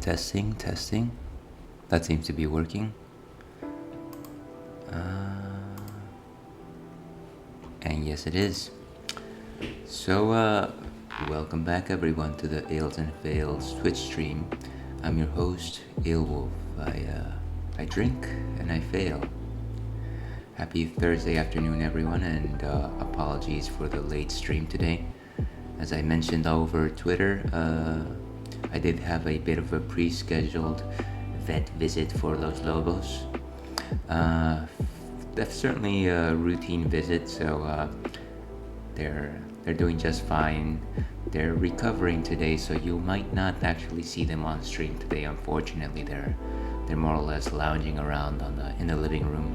Testing, testing. That seems to be working. And yes, it is. So, welcome back everyone to the Ales and Fails Twitch stream. I'm your host, Alewolf. I drink and I fail. Happy Thursday afternoon, everyone, and apologies for the late stream today. As I mentioned over Twitter, I did have a bit of a pre-scheduled vet visit for Los Lobos. That's certainly a routine visit, so they're doing just fine. They're recovering today, so you might not actually see them on stream today. Unfortunately, they're more or less lounging around in the living room.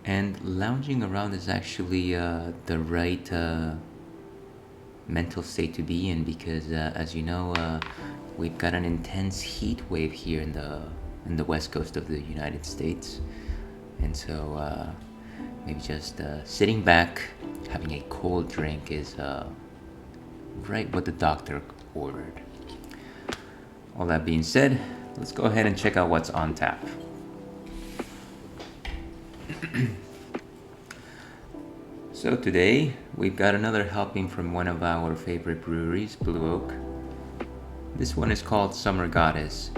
And lounging around is actually the right mental state to be in, because as you know, we've got an intense heat wave here in the west coast of the United States, and so maybe just sitting back, having a cold drink is right what the doctor ordered. All that being said, let's go ahead and check out what's on tap. So today we've got another helping from one of our favorite breweries, Blue Oak. This one is called Summer Goddess.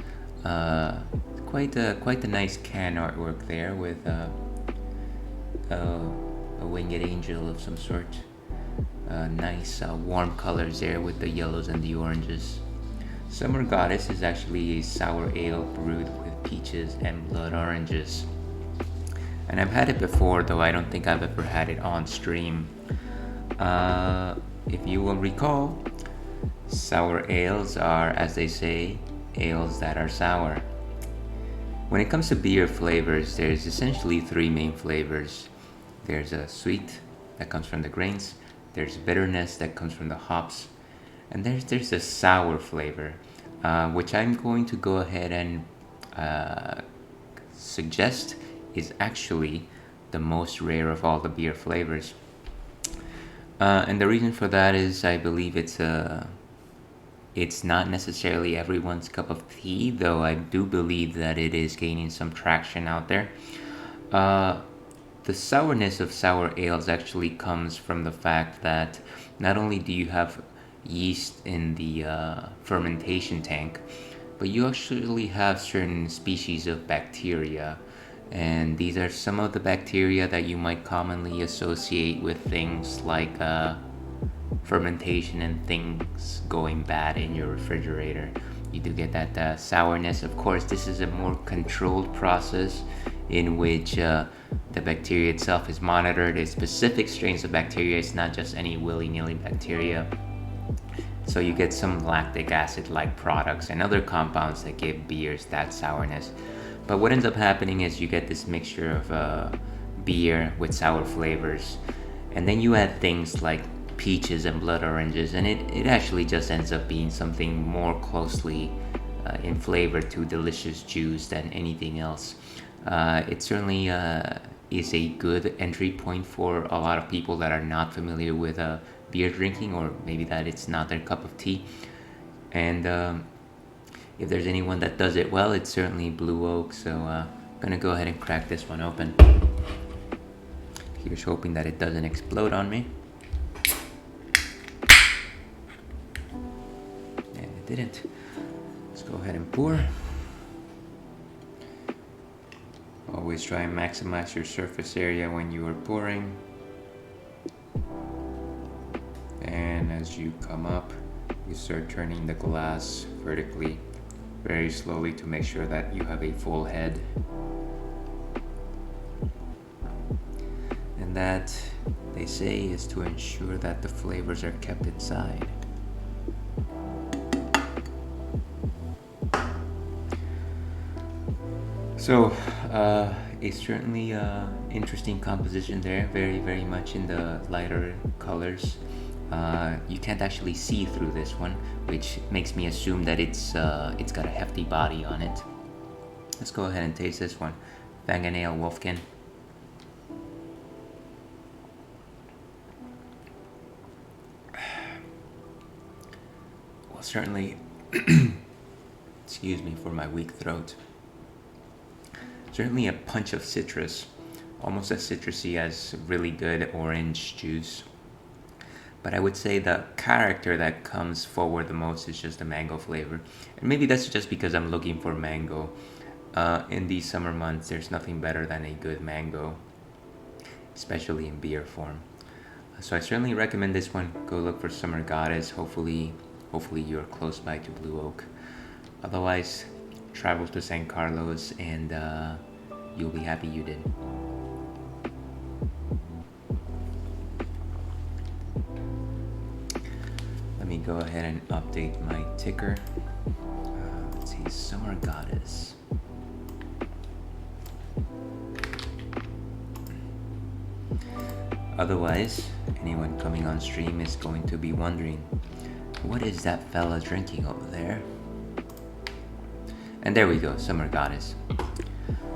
Quite a nice can artwork there with a winged angel of some sort. Nice warm colors there with the yellows and the oranges. Summer Goddess is actually a sour ale brewed with peaches and blood oranges. And I've had it before, though I don't think I've ever had it on stream. If you will recall, sour ales are, as they say, ales that are sour. When it comes to beer flavors, there's essentially three main flavors. There's a sweet that comes from the grains, there's bitterness that comes from the hops, and there's a sour flavor, which I'm going to go ahead and suggest is actually the most rare of all the beer flavors. And the reason for that is I believe it's not necessarily everyone's cup of tea, though I do believe that it is gaining some traction out there. The sourness of sour ales actually comes from the fact that not only do you have yeast in the fermentation tank, but you actually have certain species of bacteria. And these are some of the bacteria that you might commonly associate with things like fermentation and things going bad in your refrigerator. You do get that sourness. Of course, this is a more controlled process in which the bacteria itself is monitored. It's specific strains of bacteria. It's not just any willy-nilly bacteria. So you get some lactic acid-like products and other compounds that give beers that sourness. But what ends up happening is you get this mixture of beer with sour flavors, and then you add things like peaches and blood oranges, and it actually just ends up being something more closely in flavor to delicious juice than anything else. It certainly is a good entry point for a lot of people that are not familiar with beer drinking, or maybe that it's not their cup of tea. And if there's anyone that does it well, it's certainly Blue Oak. So I'm gonna go ahead and crack this one open. Here's hoping that it doesn't explode on me. And it didn't. Let's go ahead and pour. Always try and maximize your surface area when you are pouring. And as you come up, you start turning the glass vertically, very slowly, to make sure that you have a full head. And that, they say, is to ensure that the flavors are kept inside. So, it's certainly interesting composition there, very, very much in the lighter colors. You can't actually see through this one, which makes me assume that it's got a hefty body on it. Let's go ahead and taste this one. Fingernail Wolfkin. Well, certainly, excuse me for my weak throat. Certainly a punch of citrus, almost as citrusy as really good orange juice. But I would say the character that comes forward the most is just the mango flavor. And maybe that's just because I'm looking for mango. In these summer months, there's nothing better than a good mango, especially in beer form. So I certainly recommend this one. Go look for Summer Goddess. Hopefully you're close by to Blue Oak. Otherwise, travel to San Carlos and you'll be happy you did. Let me go ahead and update my ticker. Let's see, Summer Goddess. Otherwise, anyone coming on stream is going to be wondering, what is that fella drinking over there? And there we go, Summer Goddess.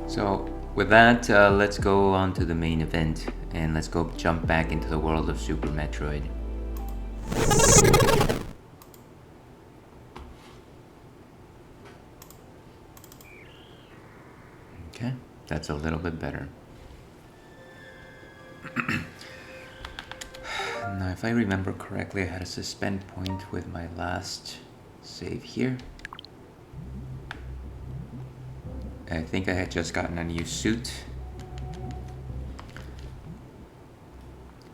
So with that, let's go on to the main event and let's go jump back into the world of Super Metroid. Okay, that's a little bit better. Now, if I remember correctly, I had a suspend point with my last save here. I think I had just gotten a new suit.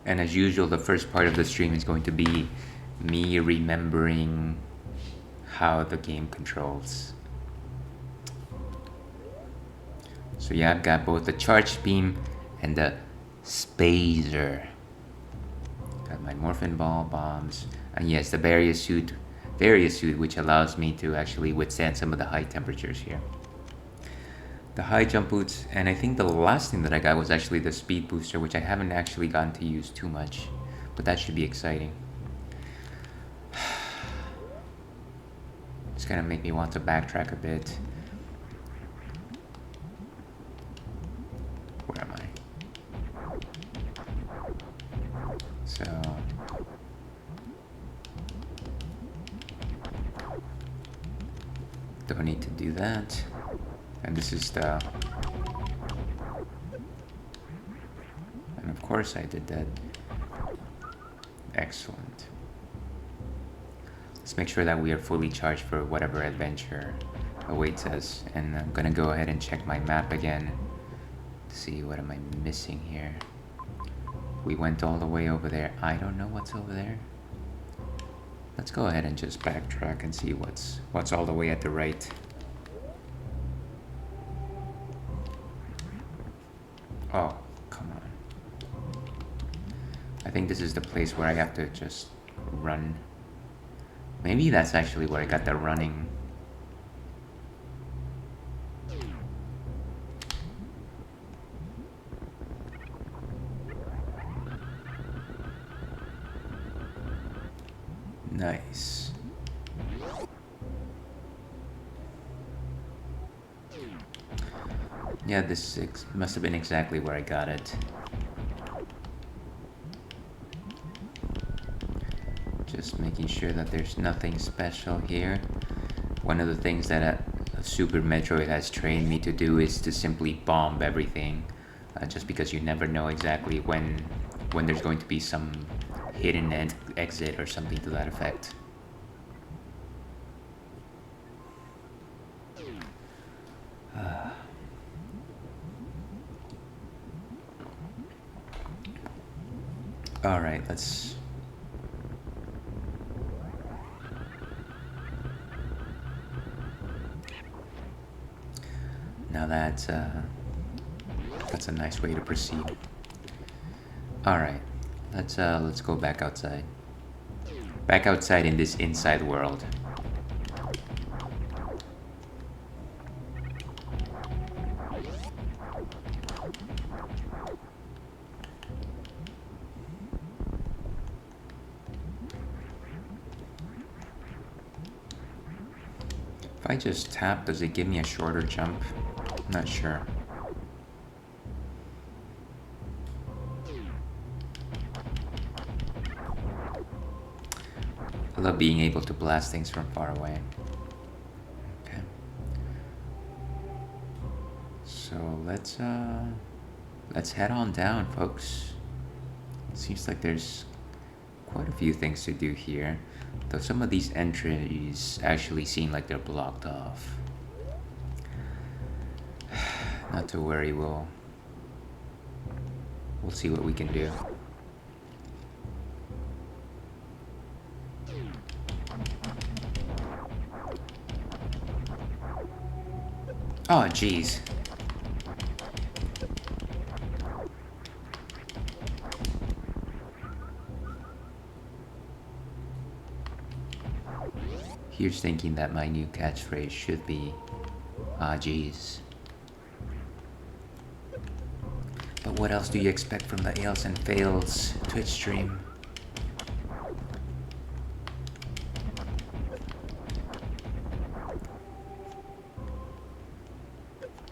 And as usual, the first part of the stream is going to be me remembering how the game controls. So yeah, I've got both the charge beam and the spazer. Got my morphin ball bombs, and yes, the barrier suit, which allows me to actually withstand some of the high temperatures here. The high jump boots, and I think the last thing that I got was actually the speed booster, which I haven't actually gotten to use too much, but that should be exciting. It's gonna make me want to backtrack a bit. Where am I? So don't need to do that. And this is the, and of course I did that. Excellent. Let's make sure that we are fully charged for whatever adventure awaits us. And I'm gonna go ahead and check my map again to see what am I missing here. We went all the way over there. I don't know what's over there. Let's go ahead and just backtrack and see what's all the way at the right. Oh, come on. I think this is the place where I have to just run. Maybe that's actually where I got the running. Nice. Yeah, this must have been exactly where I got it. Just making sure that there's nothing special here. One of the things that a Super Metroid has trained me to do is to simply bomb everything, just because you never know exactly when there's going to be some hidden exit or something to that effect. All right, let's. Now that's a nice way to proceed. All right, let's go back outside. Back outside in this inside world. If I just tap, does it give me a shorter jump? I'm not sure. I love being able to blast things from far away. Okay. So let's head on down, folks. Seems like there's quite a few things to do here, though some of these entries actually seem like they're blocked off. Not to worry, we'll see what we can do. Oh, jeez. Here's thinking that my new catchphrase should be, ah, jeez. But what else do you expect from the Ales and Fails Twitch stream?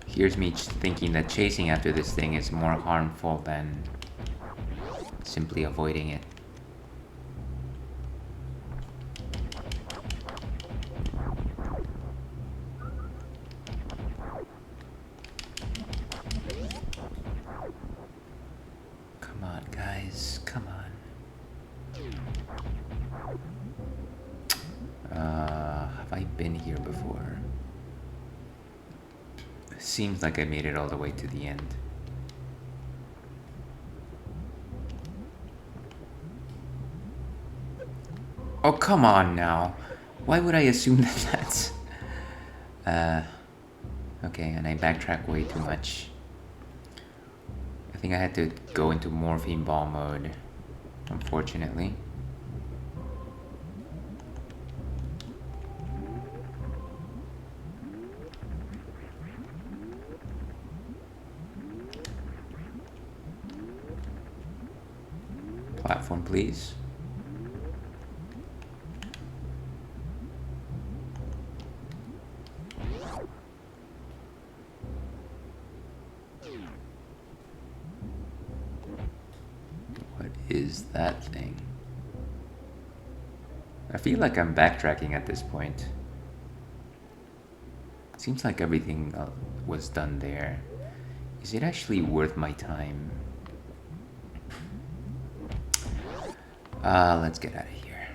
Here's me thinking that chasing after this thing is more harmful than simply avoiding it. Come on, guys, come on. Have I been here before? Seems like I made it all the way to the end. Oh, come on now. Why would I assume that that's... Okay, and I backtrack way too much. I think I had to go into morphine ball mode, unfortunately. Platform, please. What is that thing? I feel like I'm backtracking at this point. Seems like everything was done there. Is it actually worth my time? Let's get out of here.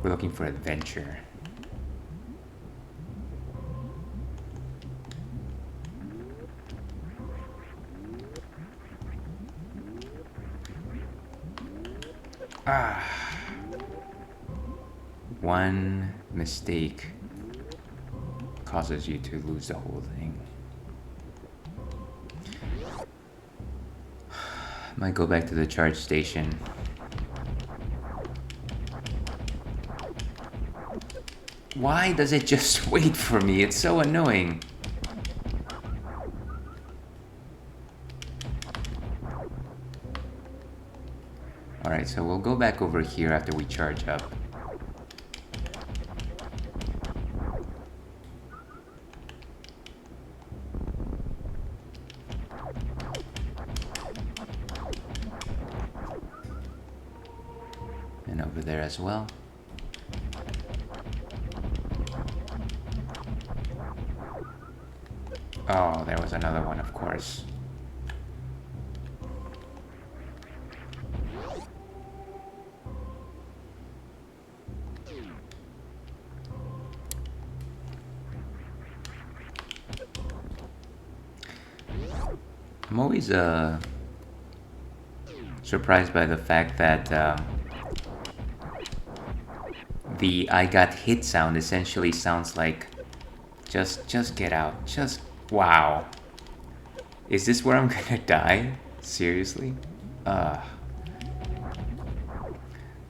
We're looking for adventure. One mistake causes you to lose the whole thing. Might go back to the charge station. Why does it just wait for me? It's so annoying. Alright, so we'll go back over here after we charge up. And over there as well. Oh, there was another one, of course. I'm always surprised by the fact that the I got hit sound essentially sounds like just get out. Just wow. Is this where I'm gonna die? Seriously? Now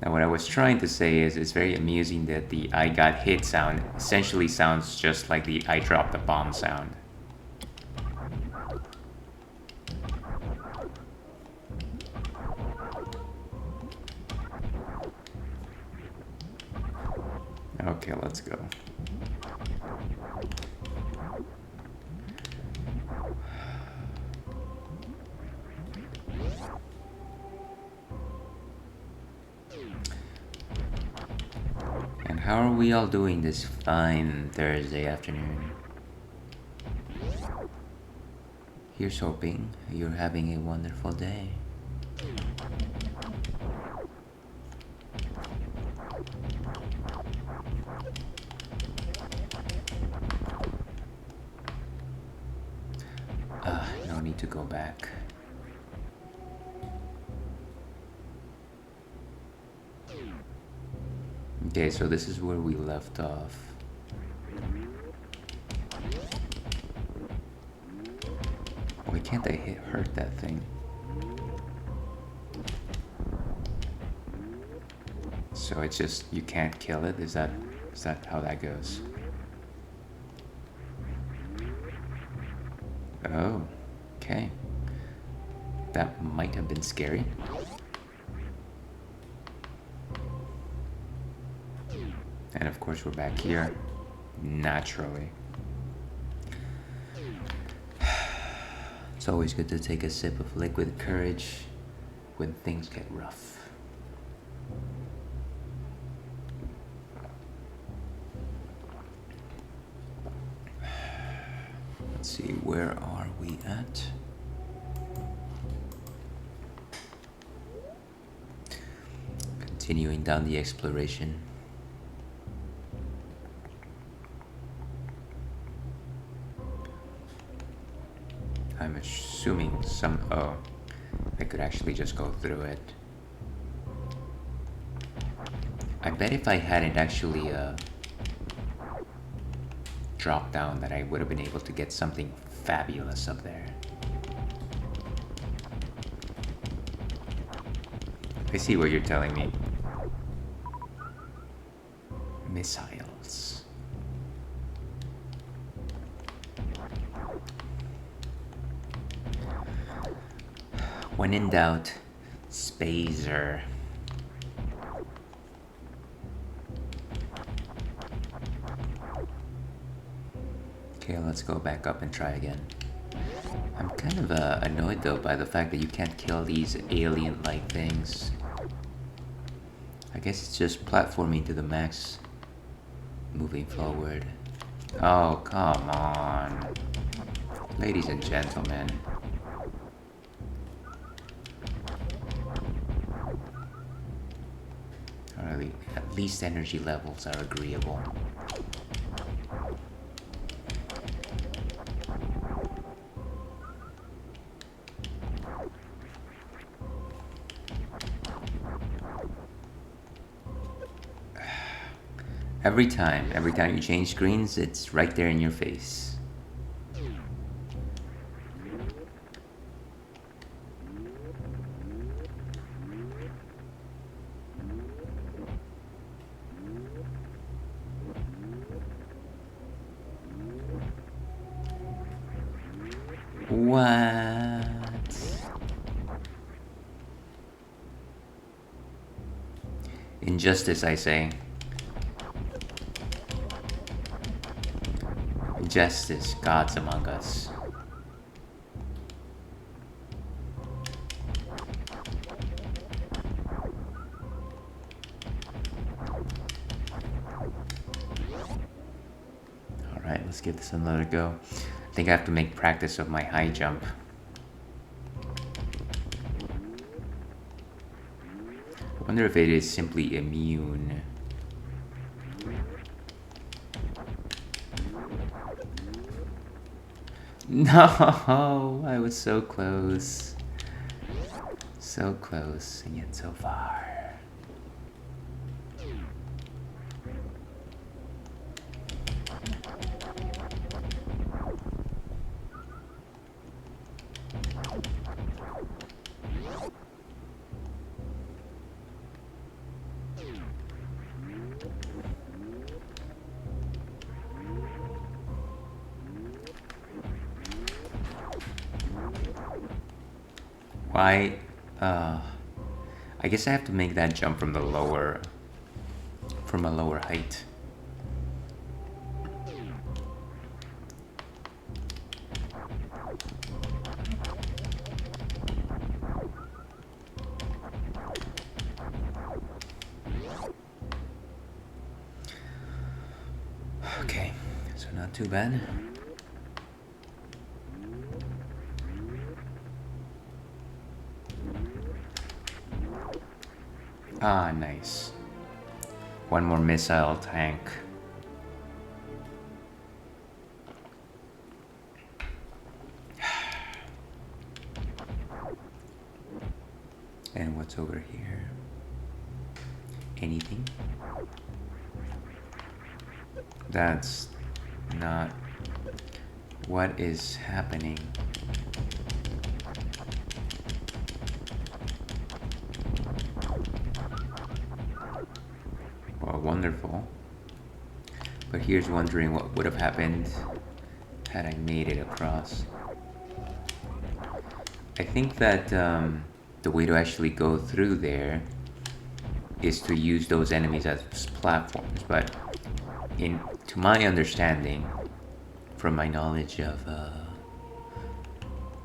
what I was trying to say is it's very amusing that the I got hit sound essentially sounds just like the I dropped the bomb sound. Okay, let's go. How are we all doing this fine Thursday afternoon? Here's hoping you're having a wonderful day. No need to go back. Okay, so this is where we left off. Why can't I hurt that thing? So it's just you can't kill it? Is that how that goes? Oh, okay. That might have been scary. And of course we're back here, naturally. It's always good to take a sip of liquid courage when things get rough. Let's see, where are we at? Continuing down the exploration. I'm assuming oh, I could actually just go through it. I bet if I hadn't actually dropped down that I would have been able to get something fabulous up there. I see what you're telling me. Missiles. When in doubt, Spazer. Okay, let's go back up and try again. I'm kind of annoyed though by the fact that you can't kill these alien-like things. I guess it's just platforming to the max, moving forward. Oh, come on. Ladies and gentlemen. At least energy levels are agreeable. Every time you change screens, it's right there in your face. What? Injustice, I say. Injustice, gods among us. Alright, let's give this another go. I think I have to make practice of my high jump. I wonder if it is simply immune. No, I was so close. So close, and yet so far. Why? I guess I have to make that jump from a lower height. Not too bad. Ah, nice. One more missile tank. And what's over here? Anything? That's not what is happening. Well, wonderful. But here's wondering what would have happened had I made it across. I think that the way to actually go through there is to use those enemies as platforms, but to my understanding, from my knowledge of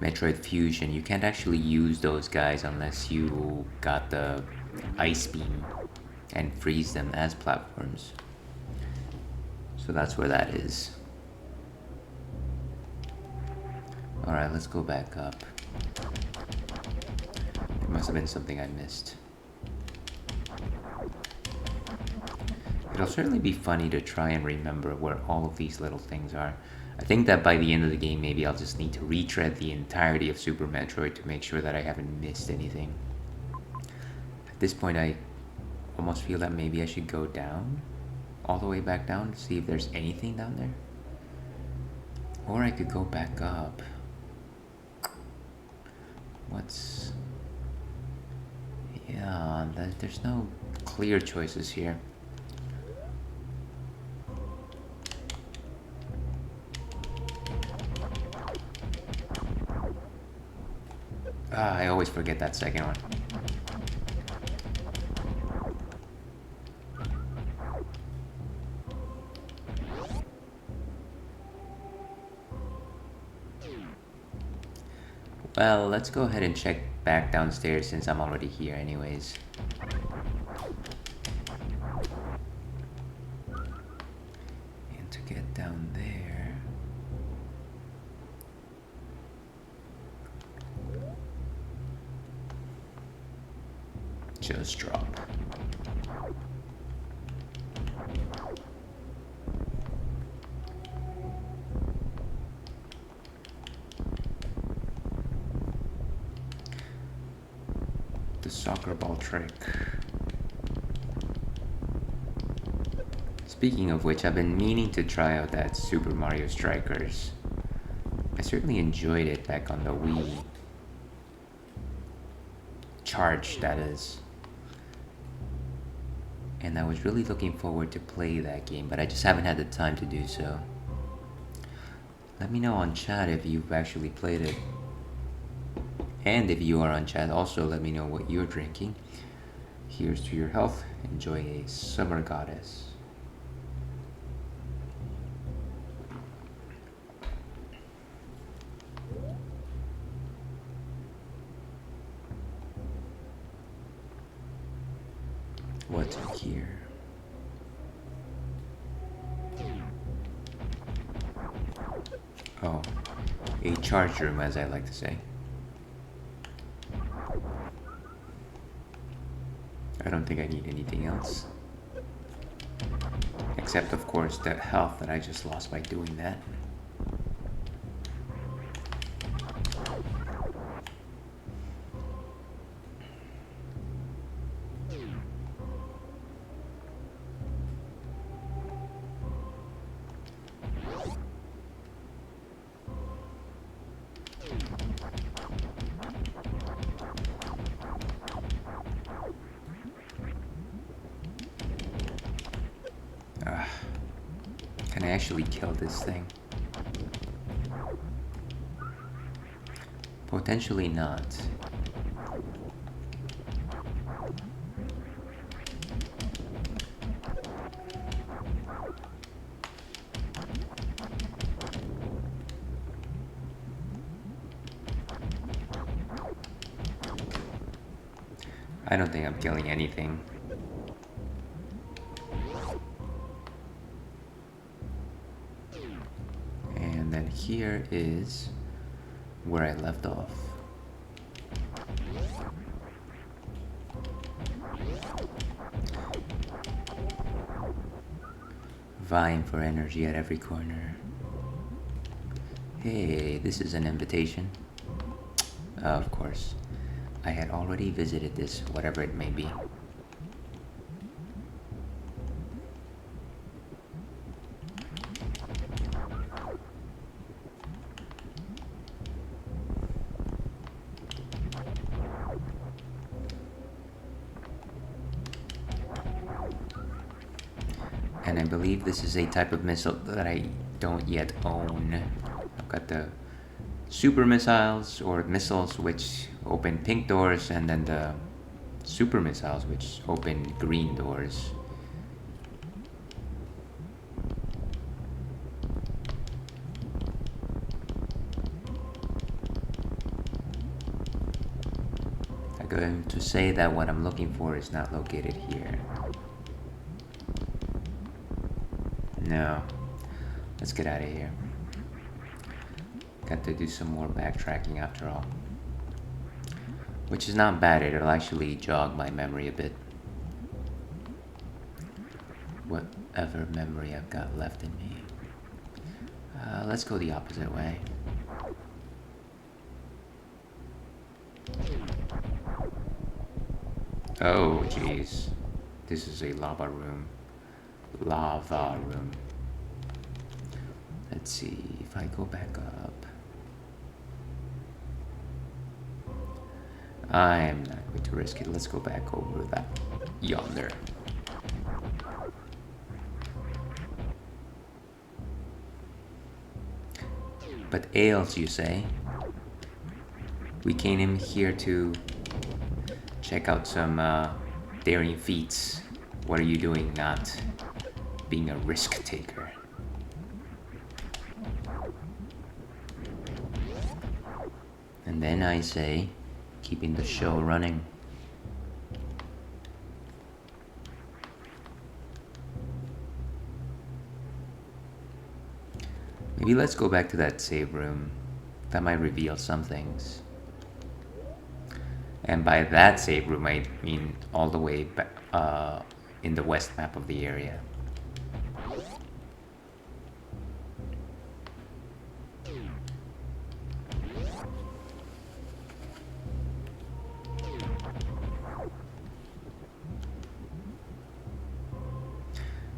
Metroid Fusion, you can't actually use those guys unless you got the ice beam and freeze them as platforms. So that's where that is. Alright, let's go back up. There must have been something I missed. It'll certainly be funny to try and remember where all of these little things are. I think that by the end of the game, maybe I'll just need to retread the entirety of Super Metroid to make sure that I haven't missed anything. At this point, I almost feel that maybe I should go down, all the way back down, to see if there's anything down there. Or I could go back up. What's... Yeah, there's no clear choices here. Ah, I always forget that second one. Well, let's go ahead and check back downstairs since I'm already here anyways. And to get down there... just drop. The soccer ball trick. Speaking of which, I've been meaning to try out that Super Mario Strikers. I certainly enjoyed it back on the Wii. Charge, that is. And I was really looking forward to play that game, but I just haven't had the time to do so. Let me know on chat if you've actually played it. And if you are on chat, also let me know what you're drinking. Here's to your health. Enjoy a summer goddess. What's here? Oh, a charge room, as I like to say. I don't think I need anything else. Except, of course, the health that I just lost by doing that. Can I actually kill this thing? Potentially not. I don't think I'm killing anything. here is where I left off. Vying for energy at every corner. Hey, this is an invitation. Of course. I had already visited this, whatever it may be. And I believe this is a type of missile that I don't yet own. I've got the super missiles or missiles which open pink doors, and then the super missiles which open green doors. I'm going to say that what I'm looking for is not located here. No. Let's get out of here. Got to do some more backtracking after all. Which is not bad, it'll actually jog my memory a bit. Whatever memory I've got left in me. Let's go the opposite way. Oh, jeez. This is a lava room. Lava room. Let's see if I go back up. I am not going to risk it. Let's go back over that yonder. But ales, you say? We came here to check out some daring feats. What are you doing not being a risk taker? And then I say, keeping the show running. Maybe let's go back to that save room. That might reveal some things. And by that save room, I mean all the way back, in the west map of the area.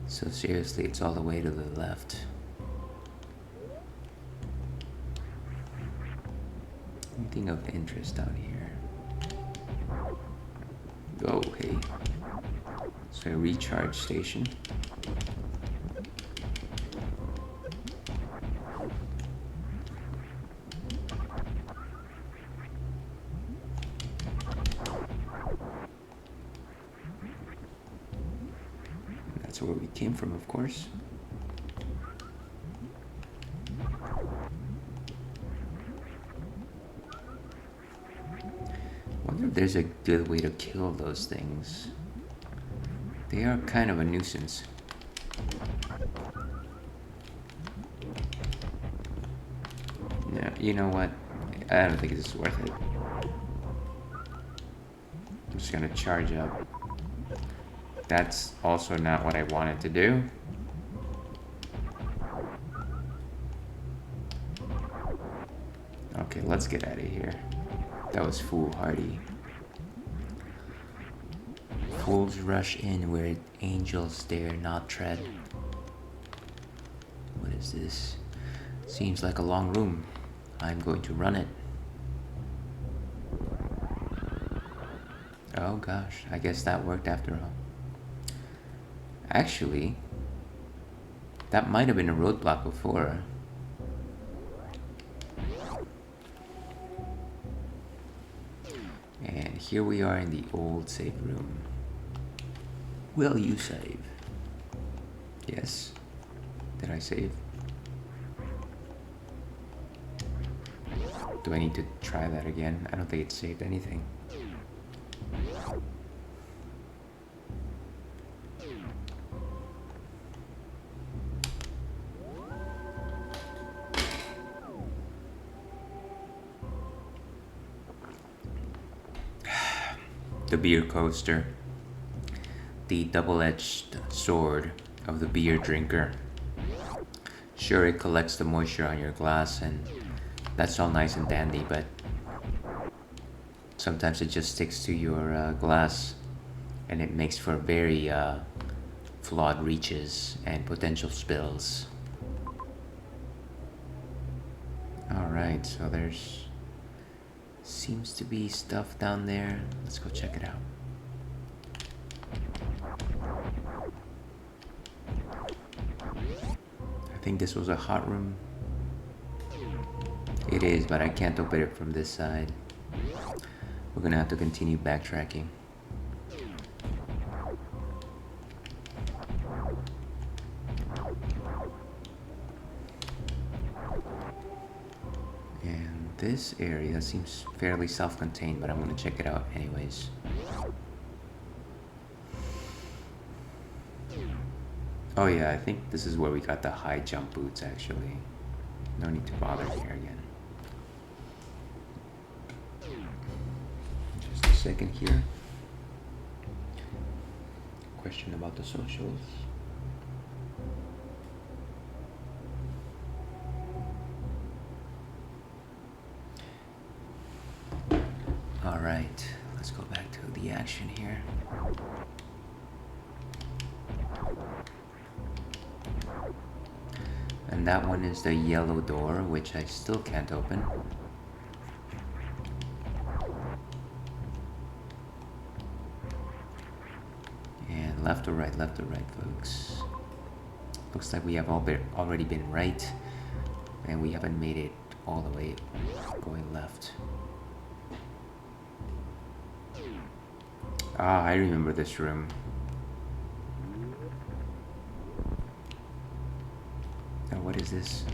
So seriously, it's all the way to the left. Anything of interest out here? Oh, hey. So a recharge station. That's where we came from, of course. Wonder if there's a good way to kill those things. They are kind of a nuisance. Yeah, you know what? I don't think this is worth it. I'm just gonna charge up. That's also not what I wanted to do. Okay, let's get out of here. That was foolhardy. Fools rush in where angels dare not tread. What is this? Seems like a long room. I'm going to run it. Oh gosh, I guess that worked after all. Actually, that might have been a roadblock before. And here we are in the old save room. Will you save? Yes. Did I save? Do I need to try that again? I don't think it saved anything. the beer coaster, the double-edged sword of the beer drinker. Sure, it collects the moisture on your glass, and that's all nice and dandy, but sometimes it just sticks to your glass, and it makes for very flawed reaches and potential spills. Alright, so there's seems to be stuff down there. Let's go check it out. I think this was a hot room. It is, but I can't open it from this side. We're gonna have to continue backtracking. And this area seems fairly self-contained, but I'm gonna check it out anyways. Oh yeah, I think this is where we got the high jump boots actually. No need to bother here again. Just a second here. Question about the socials. Alright, let's go back to the action here. And that one is the yellow door, which I still can't open. And left or right, folks. Looks like we have already been right, and we haven't made it all the way going left. Ah, I remember this room. Now what is this?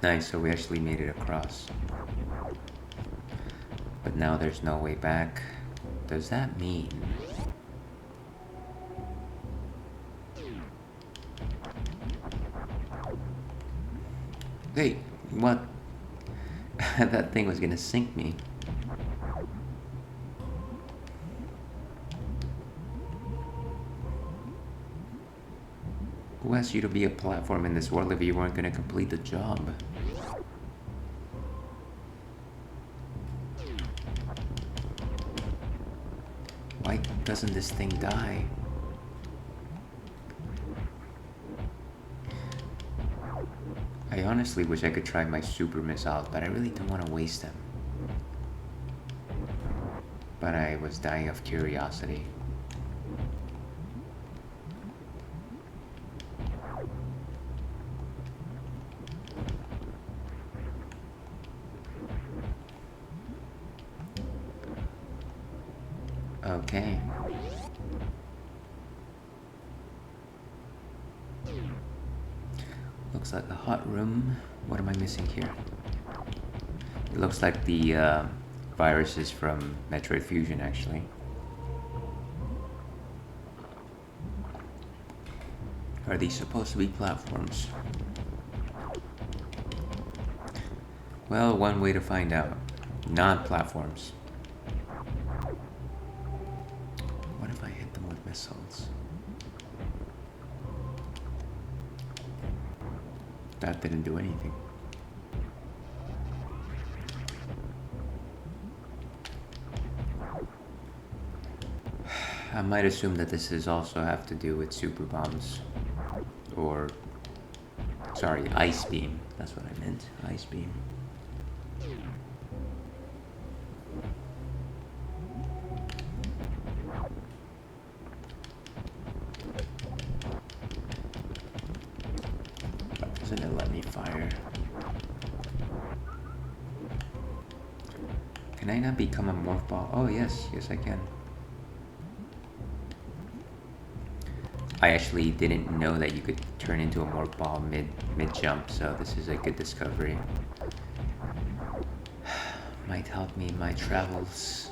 Nice, so we actually made it across. But now there's no way back. Does that mean... Hey, what? That thing was gonna sink me. Who asked you to be a platform in this world if you weren't gonna complete the job? Why doesn't this thing die? I honestly wish I could try my super missiles, but I really don't want to waste them. But I was dying of curiosity. Okay. Looks like a hot room. What am I missing here? It looks like the viruses from Metroid Fusion, actually. Are these supposed to be platforms? Well, one way to find out. Not platforms. What if I hit them with missiles? That didn't do anything. I might assume that this is also have to do with super bombs. Or, sorry, ice beam. That's what I meant. Ice beam. Doesn't it let me fire? Can I not become a morph ball? Oh yes, yes I can. I actually didn't know that you could turn into a morph ball mid jump, so this is a good discovery. Might help me in my travels.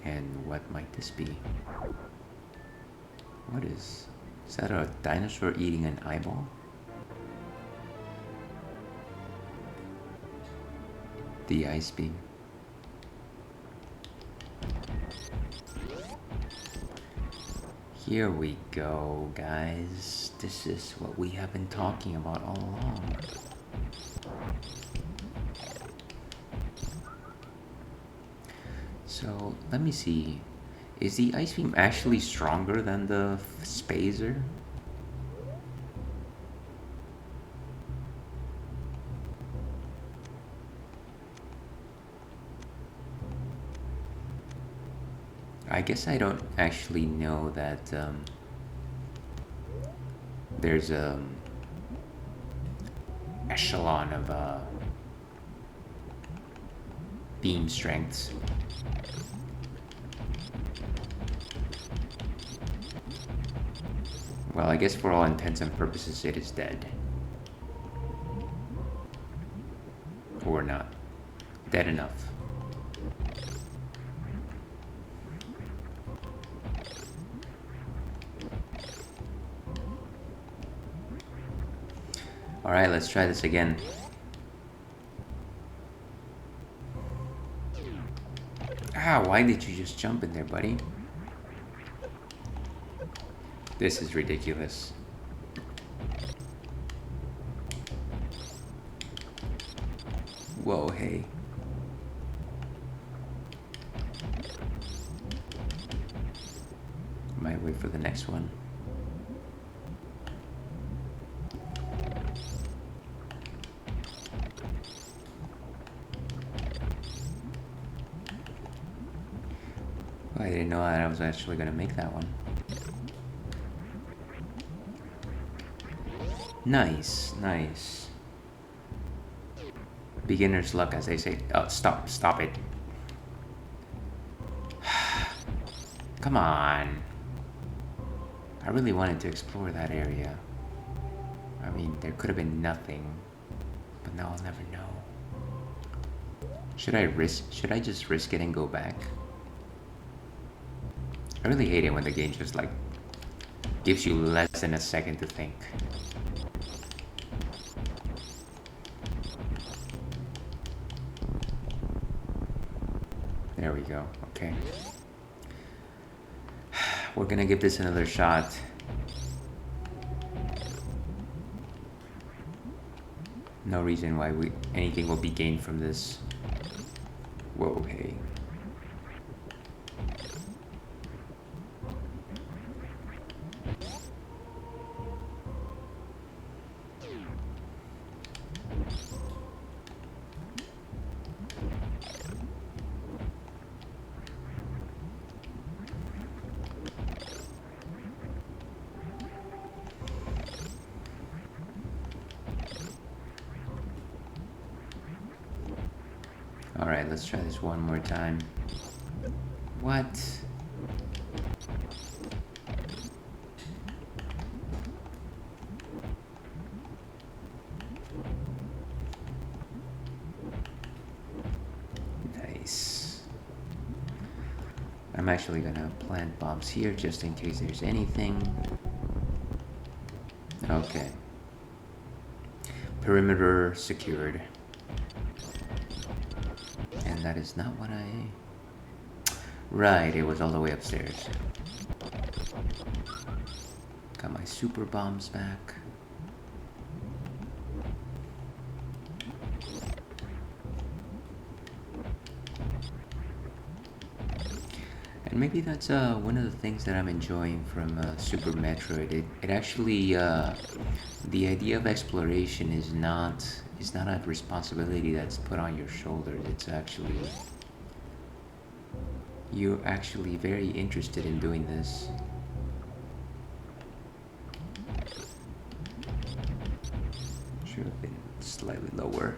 And what might this be? What is that, a dinosaur eating an eyeball? the ice beam. Here we go, guys. This is what we have been talking about all along. So, let me see. Is the ice beam actually stronger than the spacer? I guess I don't actually know that there's a echelon of beam strengths. Well, I guess for all intents and purposes it is dead. Or not. Dead enough. Alright, let's try this again. Ah, why did you just jump in there, buddy? This is ridiculous. Whoa, hey. Might wait for the next one. I didn't know that I was actually gonna make that one. Nice, nice. Beginner's luck, as they say. Oh, stop it. Come on. I really wanted to explore that area. I mean, there could have been nothing, but now I'll never know. Should I just risk it and go back? I really hate it when the game just like gives you less than a second to think. There we go. Okay. We're gonna give this another shot. No reason why anything will be gained from this. Whoa, hey. Alright, let's try this one more time. What? Nice. I'm actually gonna plant bombs here just in case there's anything. Okay. Perimeter secured. And that is not what I... Right, it was all the way upstairs. Got my super bombs back. And maybe that's one of the things that I'm enjoying from Super Metroid. It actually, the idea of exploration is not a responsibility that's put on your shoulders. It's actually, you're actually very interested in doing this. Should have been slightly lower.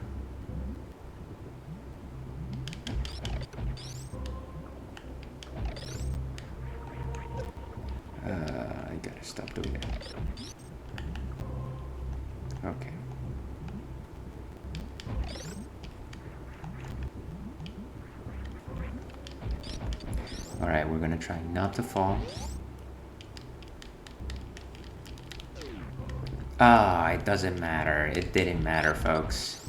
I gotta stop doing that. Okay. Alright, we're gonna try not to fall. Ah, it doesn't matter. It didn't matter, folks.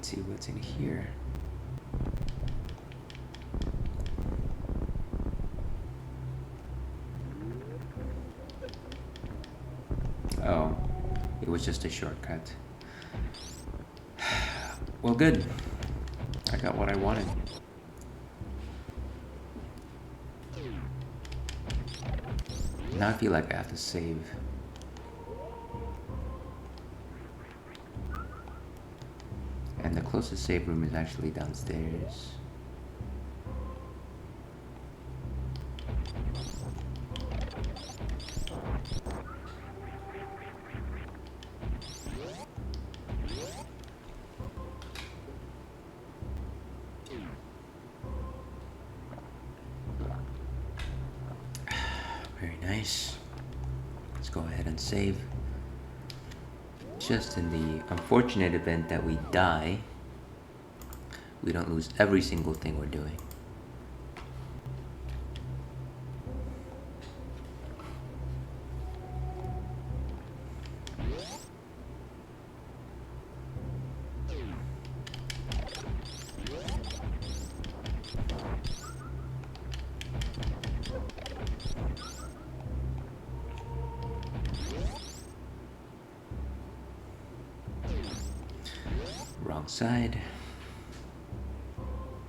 let's see what's in here. Oh, it was just a shortcut. Well, good. I got what I wanted. Now I feel like I have to save. And the closest save room is actually downstairs. Very nice. Let's go ahead and save. Just in the unfortunate event that we die, we don't lose every single thing we're doing. Wrong side.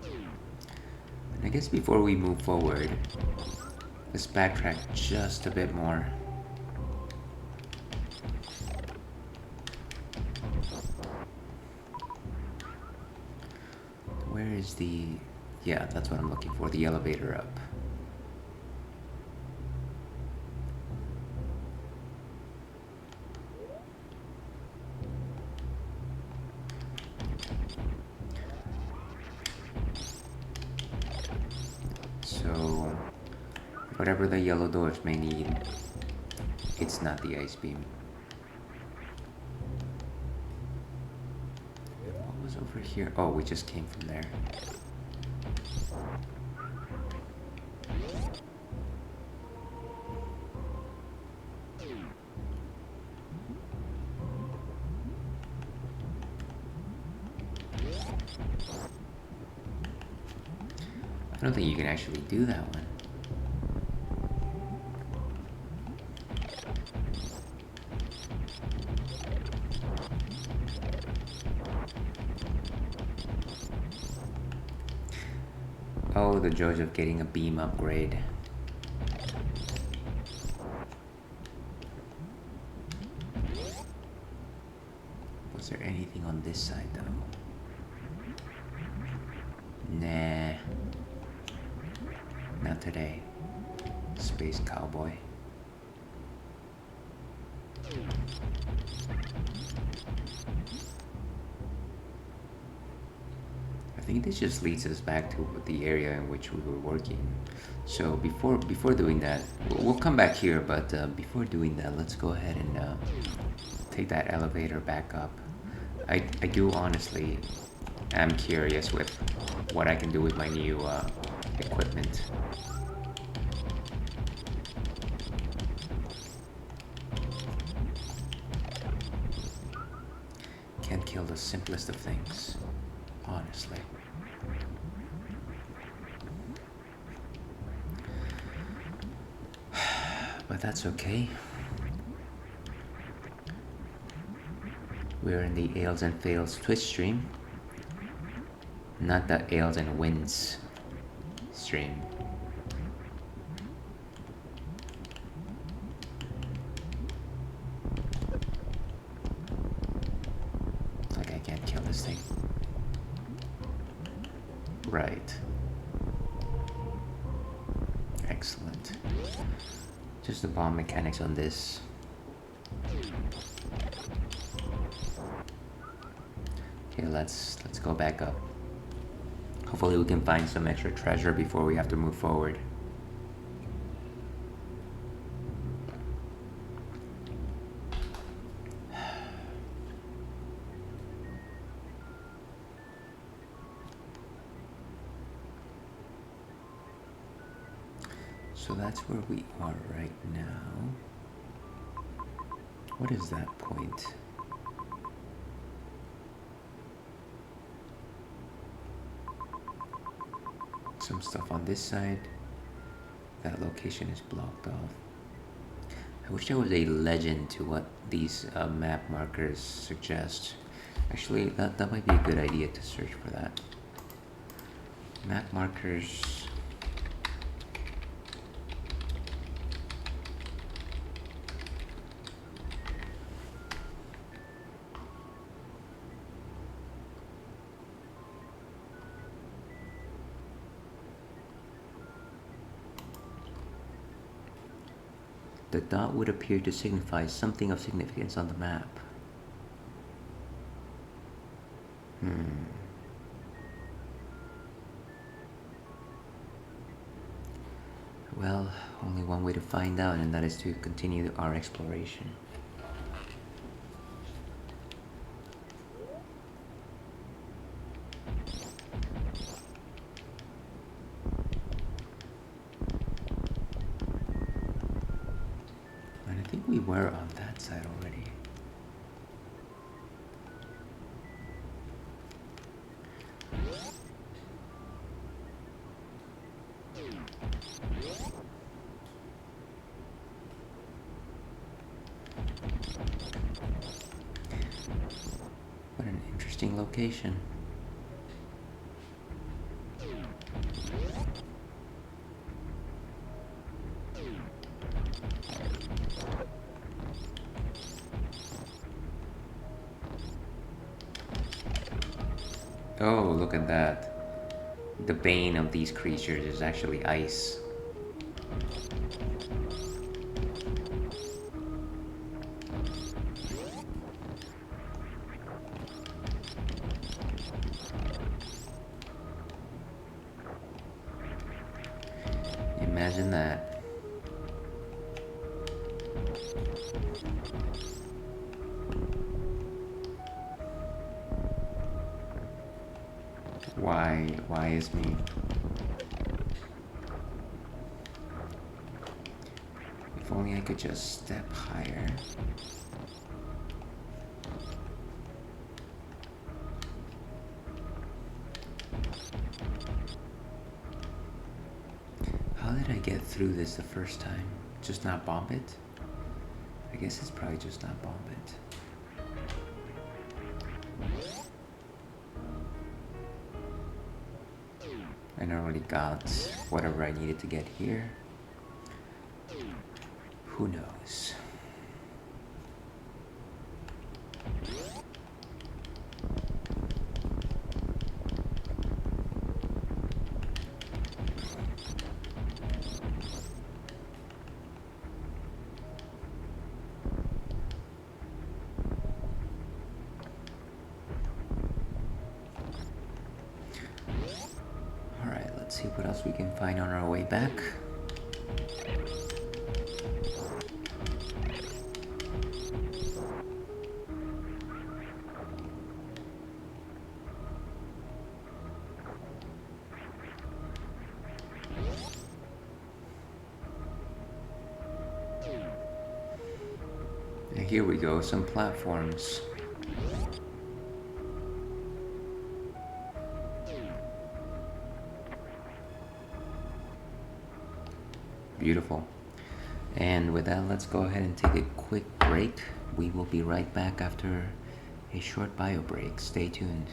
And I guess before we move forward, let's backtrack just a bit more. Where is the... yeah, that's what I'm looking for, the elevator up. So, whatever the yellow doors may need, it's not the ice beam. What was over here? Oh, we just came from there. I don't think you can actually do that one. Oh, the joys of getting a beam upgrade. Was there anything on this side though? Nah. Not today. Space cowboy. I think this just leads us back to the area in which we were working. So before doing that, we'll come back here, but before doing that, let's go ahead and take that elevator back up. I do honestly am curious with what I can do with my new equipment. Can't kill the simplest of things, honestly. But that's okay. We're in the Ails and Fails Twitch stream, not the Ails and Wins stream. Like I can't kill this thing. Right. Excellent. Just the bomb mechanics on this. Okay, let's go back up. Hopefully we can find some extra treasure before we have to move forward. So that's where we are right now. What is that point? some stuff on this side. That location is blocked off. I wish there was a legend to what these map markers suggest. Actually, that might be a good idea to search for that. Map markers. The dot would appear to signify something of significance on the map. Well, only one way to find out, and that is to continue our exploration. And I think we were on that side already. What an interesting location. Oh, look at that. The bane of these creatures is actually ice. Imagine that. Why is me? If only I could just step higher. How did I get through this the first time? Just not bomb it? I guess it's probably just not bomb it. And I already got whatever I needed to get here. Who knows? Alright, let's see what else we can find on our way back. And here we go, some platforms. Beautiful. And with that, let's go ahead and take a quick break. We will be right back after a short bio break. Stay tuned.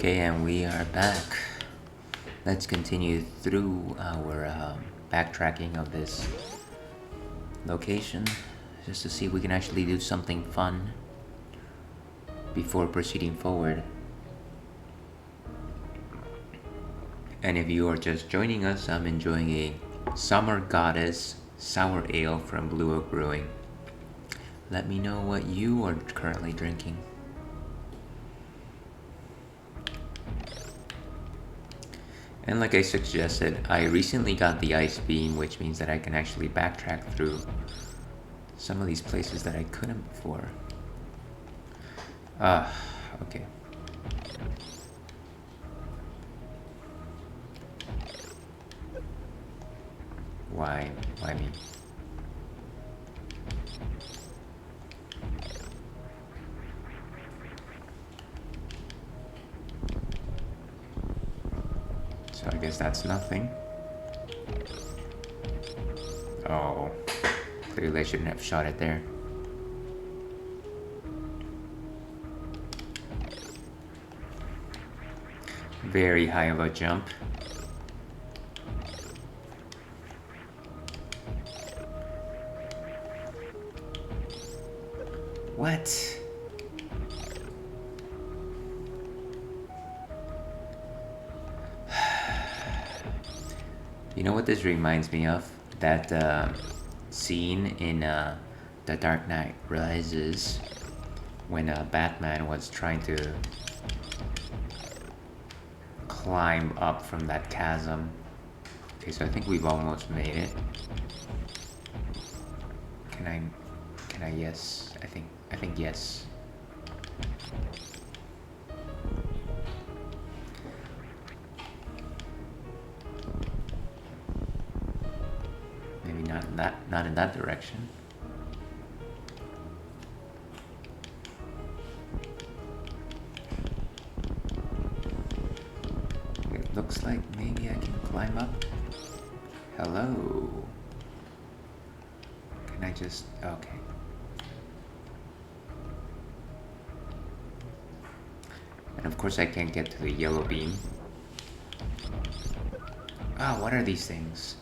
Okay, and we are back. Let's continue through our backtracking of this location just to see if we can actually do something fun before proceeding forward. And if you are just joining us, I'm enjoying a Summer Goddess Sour Ale from Blue Oak Brewing. Let me know what you are currently drinking. And like I suggested, I recently got the Ice Beam, which means that I can actually backtrack through some of these places that I couldn't before. Okay. Why me? So I guess that's nothing. Oh, clearly I shouldn't have shot it there. Very high of a jump. What? You know what this reminds me of? That scene in The Dark Knight Rises when Batman was trying to climb up from that chasm. Okay, so I think we've almost made it. Can I yes? I think yes. Maybe not in that direction. It looks like maybe I can climb up. Hello. Can I just okay. And of course I can't get to the yellow beam. Ah, what are these things?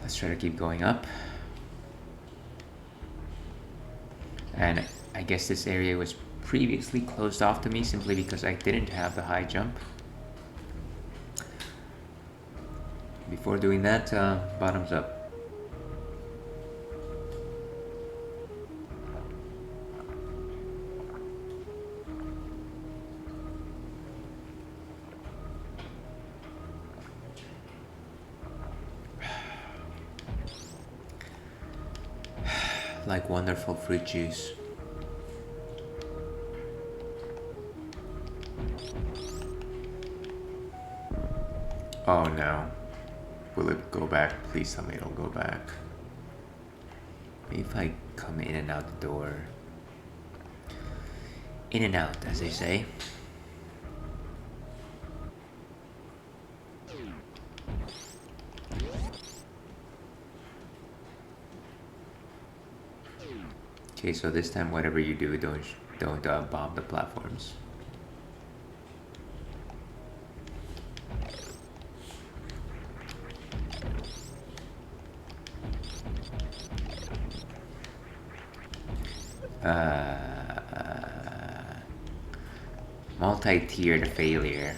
Let's try to keep going up. And I guess this area was previously closed off to me simply because I didn't have the high jump. Before doing that, bottoms up. Like wonderful fruit juice. Oh no. Will it go back? Please tell me it'll go back. Maybe if I come in and out the door. In and out, as they say. Okay, so this time whatever you do, don't bomb the platforms. Multi-tiered failure.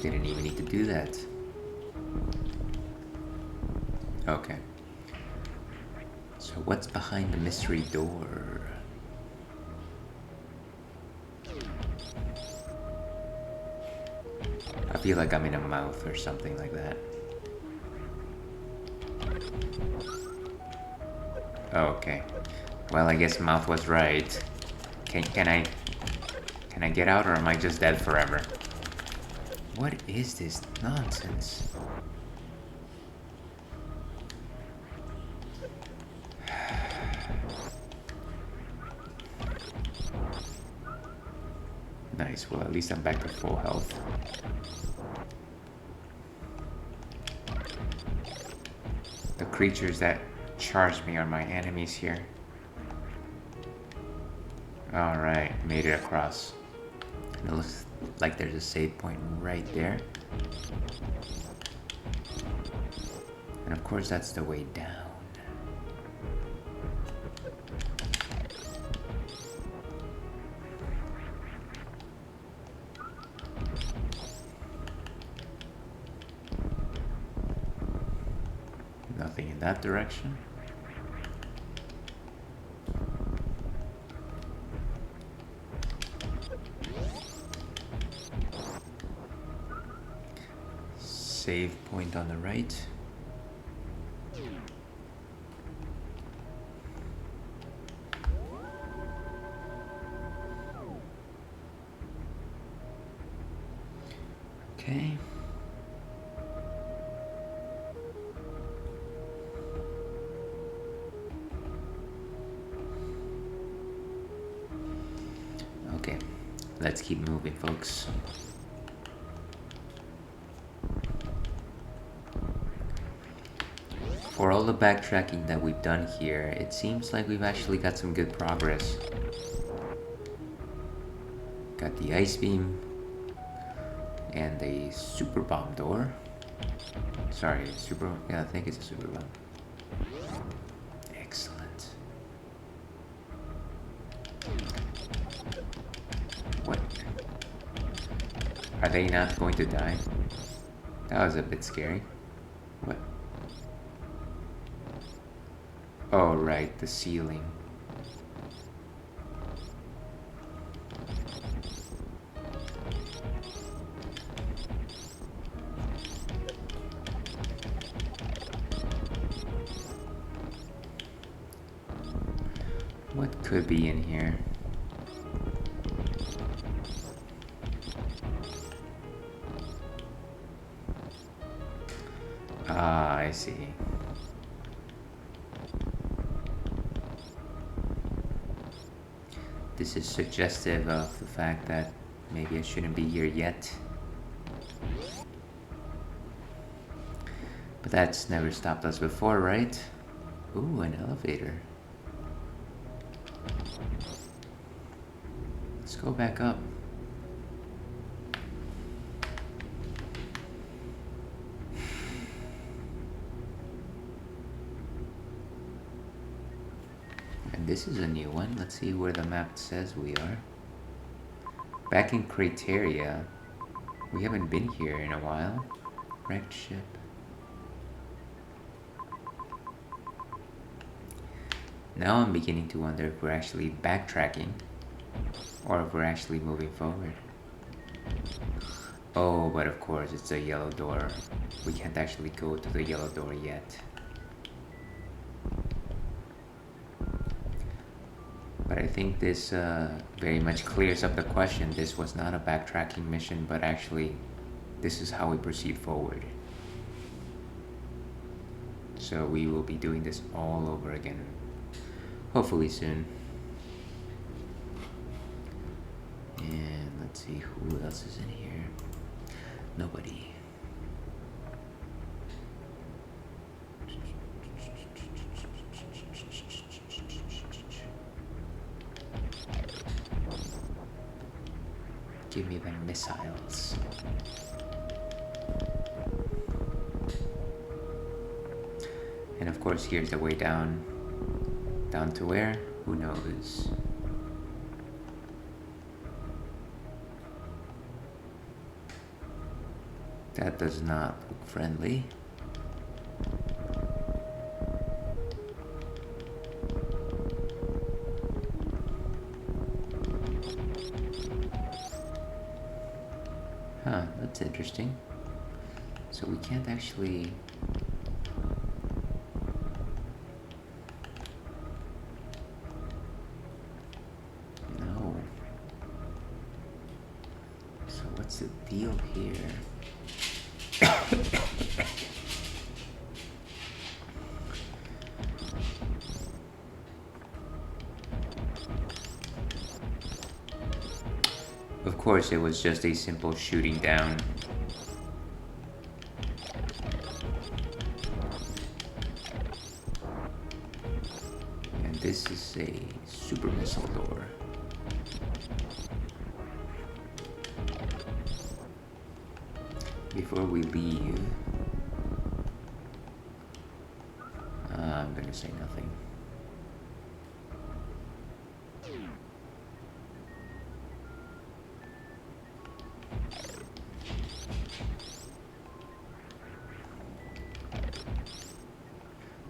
Didn't even need to do that. Okay. So what's behind the mystery door? I feel like I'm in a mouth or something like that. Oh, okay. Well, I guess mouth was right. Can I get out, or am I just dead forever? What is this nonsense? Nice, well at least I'm back to full health. The creatures that charge me are my enemies here. Alright, made it across. And it looks like there's a save point right there. And of course that's the way down. Nothing in that direction. Save point on the right. Okay. Okay, let's keep moving, folks. For all the backtracking that we've done here, it seems like we've actually got some good progress. Got the ice beam and the super bomb door. Sorry, yeah, I think it's a super bomb. Excellent. What? Are they not going to die? That was a bit scary. What? Oh, right, the ceiling. What could be in here? Ah, I see. This is suggestive of the fact that maybe I shouldn't be here yet. But that's never stopped us before, right? Ooh, an elevator. Let's go back up. And this is a new one. Let's see where the map says we are. Back in Crateria. We haven't been here in a while. Wrecked ship. Now I'm beginning to wonder if we're actually backtracking or if we're actually moving forward. Oh, but of course it's a yellow door. We can't actually go to the yellow door yet. But I think this very much clears up the question. This was not a backtracking mission, but actually this is how we proceed forward. So we will be doing this all over again. Hopefully soon. And let's see who else is in here. Nobody. Give me the missiles. And of course here's the way down. Down to where? Who knows? That does not look friendly. Huh, that's interesting. So we can't actually... No. So what's the deal here? Of course, it was just a simple shooting down. And this is a super missile door. Before we leave, I'm gonna say nothing.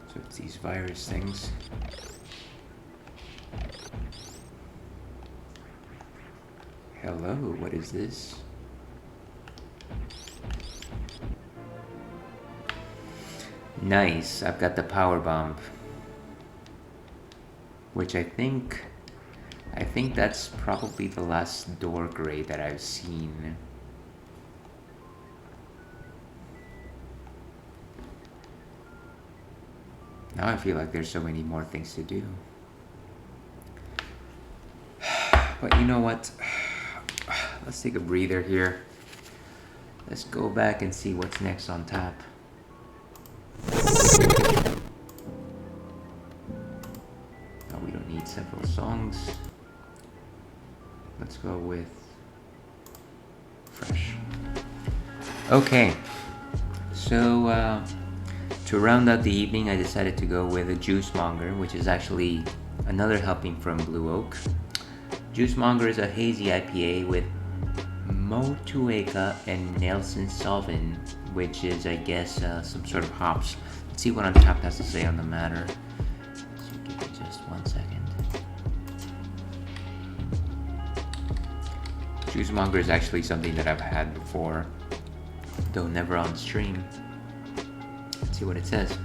So it's these virus things. Hello, what is this? Nice, I've got the power bomb. Which I think that's probably the last door grade that I've seen. Now I feel like there's so many more things to do. But you know what? Let's take a breather here. Let's go back and see what's next on tap. Oh, we don't need several songs. Let's go with Fresh. Okay, so to round out the evening, I decided to go with a Juice Monger, which is actually another helping from Blue Oak. Juice Monger is a hazy IPA with Motueka and Nelson Sauvin, which is, I guess, some sort of hops. Let's see what Untappd has to say on the matter. So give me just 1 second. Juice Monger is actually something that I've had before, though never on stream. Let's see what it says.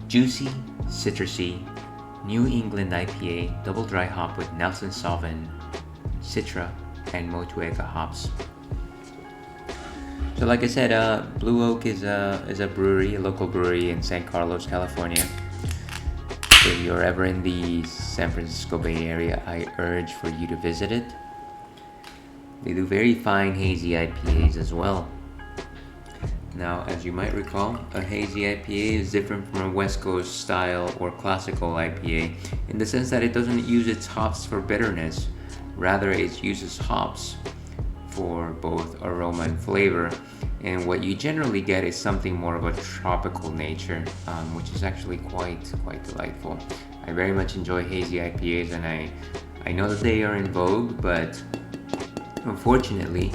Juicy, citrusy, New England IPA, double dry hop with Nelson Sauvin, Citra, and Motueka hops. So like I said, Blue Oak is a brewery, a local brewery in San Carlos, California. If you're ever in the San Francisco Bay Area, I urge for you to visit it. They do very fine hazy IPAs as well. Now, as you might recall, a hazy IPA is different from a West Coast style or classical IPA in the sense that it doesn't use its hops for bitterness. Rather, it uses hops for both aroma and flavor, and what you generally get is something more of a tropical nature, which is actually quite delightful. I very much enjoy hazy IPAs, and I know that they are in vogue, but unfortunately,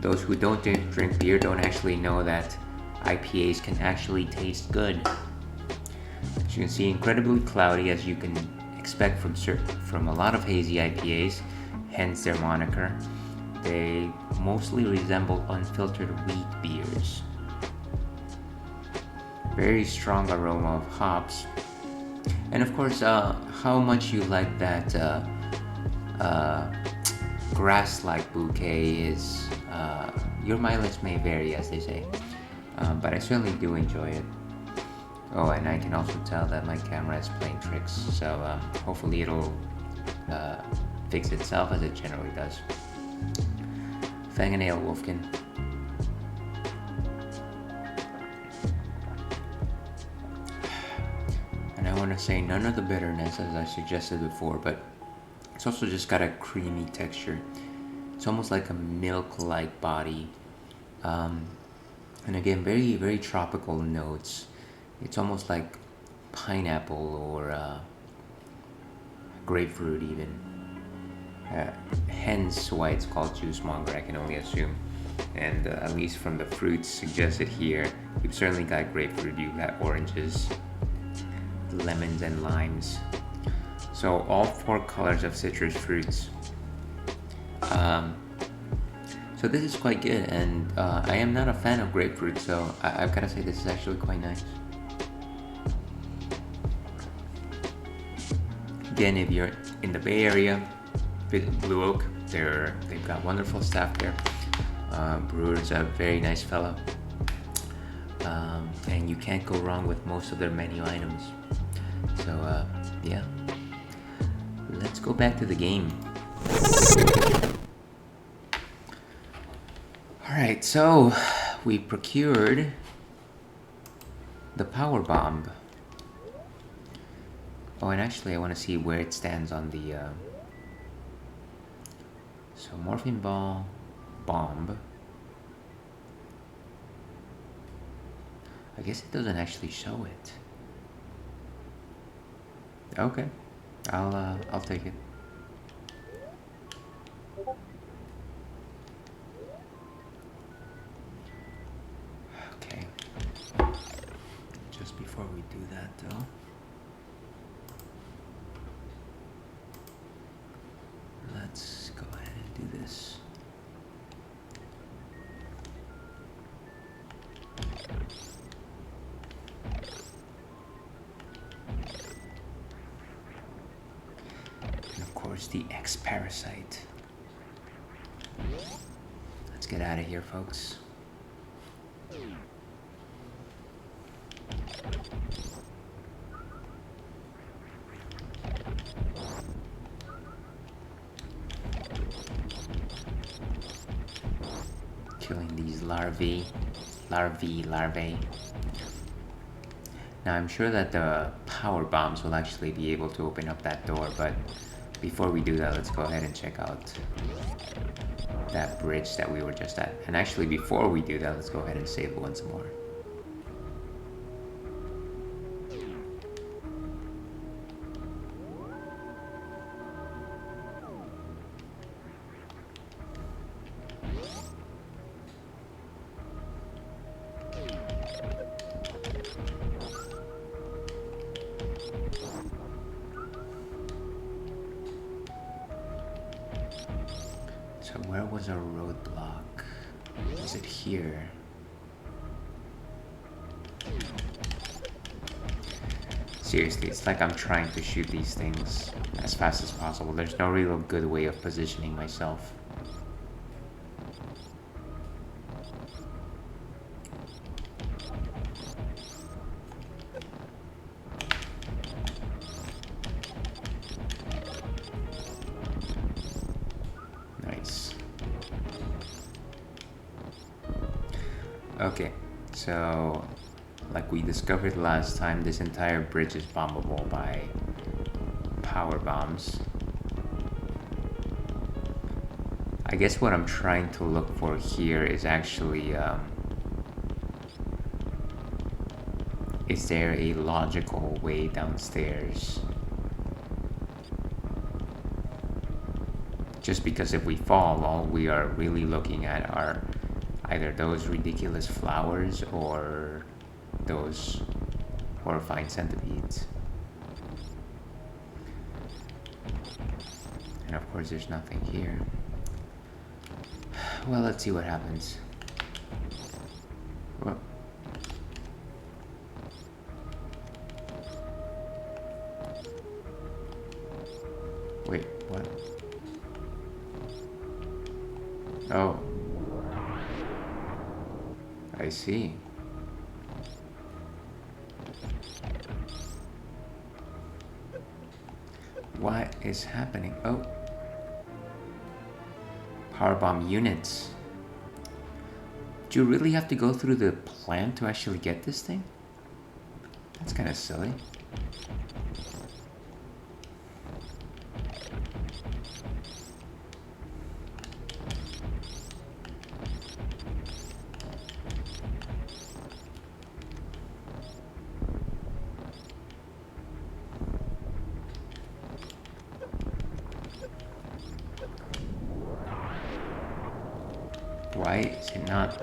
those who don't drink beer don't actually know that IPAs can actually taste good. As you can see, incredibly cloudy, as you can expect from a lot of hazy IPAs, hence their moniker. They mostly resemble unfiltered wheat beers. Very strong aroma of hops. And of course, how much you like that grass-like bouquet is, your mileage may vary, as they say. But I certainly do enjoy it. Oh, and I can also tell that my camera is playing tricks, so hopefully it'll fix itself as it generally does. Fingernail Wolfkin. And I want to say none of the bitterness, as I suggested before, but it's also just got a creamy texture. It's almost like a milk-like body. And again, very tropical notes. It's almost like pineapple or grapefruit even. Hence why it's called Juice Monger, I can only assume. And at least from the fruits suggested here, you've certainly got grapefruit, you've got oranges, lemons, and limes. So all 4 colors of citrus fruits. So this is quite good, and I am not a fan of grapefruit, so I've got to say this is actually quite nice. Again, if you're in the Bay Area, visit Blue Oak. They've got wonderful staff there. Brewer's a very nice fellow, and you can't go wrong with most of their menu items. So yeah, let's go back to the game. Alright, so we procured the power bomb. Oh, and actually I want to see where it stands on the... So morphine ball, bomb. I guess it doesn't actually show it. Okay, I'll take it. Okay. Just before we do that, though, let's go ahead and do this. And of course, the X-Parasite. Let's get out of here, folks. Killing these larvae. Now I'm sure that the power bombs will actually be able to open up that door, but before we do that, let's go ahead and check out that bridge that we were just at. And actually, before we do that, let's go ahead and save once more. So where was our roadblock? Was it here? Seriously, it's like I'm trying to shoot these things as fast as possible. There's no real good way of positioning myself. Okay, so like we discovered last time, this entire bridge is bombable by power bombs. I guess what I'm trying to look for here is actually is there a logical way downstairs? Just because if we fall, all we are really looking at are either those ridiculous flowers or those horrifying centipedes. And of course there's nothing here. Well, let's see what happens. Whoa. Wait, what? Oh. I see. What is happening? Oh. Powerbomb units. Do you really have to go through the plant to actually get this thing? That's kind of silly. Why is it not?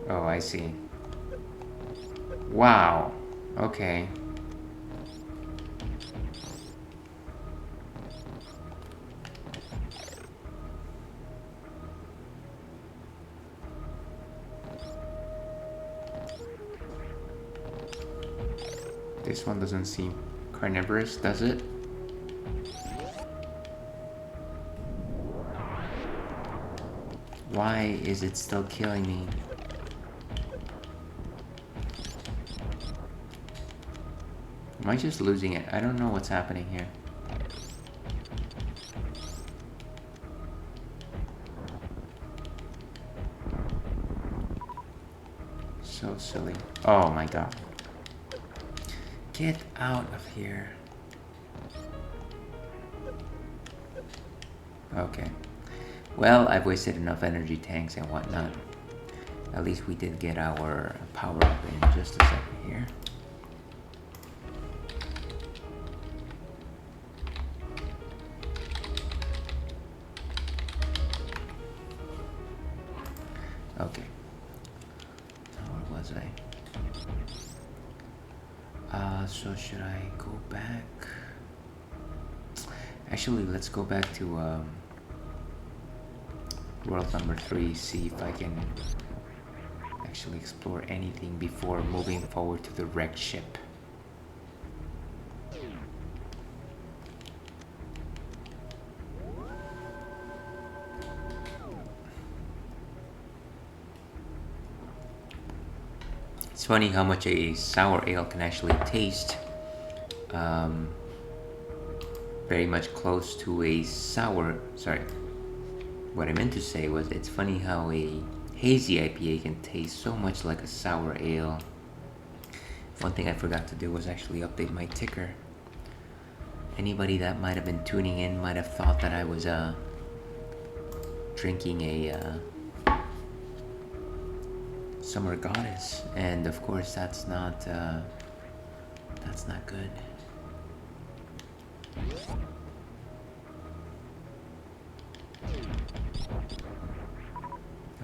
Oh, I see. Wow. Okay. This one doesn't seem carnivorous, does it? Why is it still killing me? Am I just losing it? I don't know what's happening here. silly. Oh my god. Get out of here. Okay. Well, I've wasted enough energy tanks and whatnot. At least we did get our power up in just a second here. Okay. Now where was I? So should I go back? Actually, let's go back to world number 3, see if I can actually explore anything before moving forward to the wrecked ship. It's funny how much a sour ale can actually taste. Very much close to a sour. Sorry. What I meant to say was it's funny how a hazy IPA can taste so much like a sour ale. One thing I forgot to do was actually update my ticker. Anybody that might have been tuning in might have thought that I was drinking a summer goddess, and of course that's not good.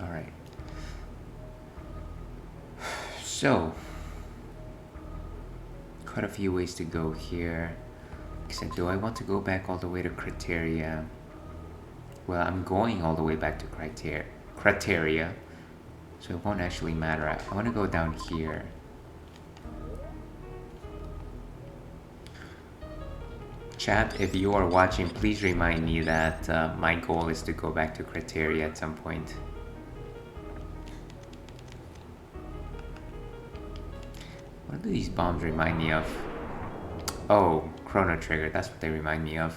All right. So, quite a few ways to go here. Except, do I want to go back all the way to Criteria? Well, I'm going all the way back to Criteria, so it won't actually matter. I want to go down here. Chat, if you are watching, please remind me that my goal is to go back to Criteria at some point. What do these bombs remind me of? Oh, Chrono Trigger, that's what they remind me of.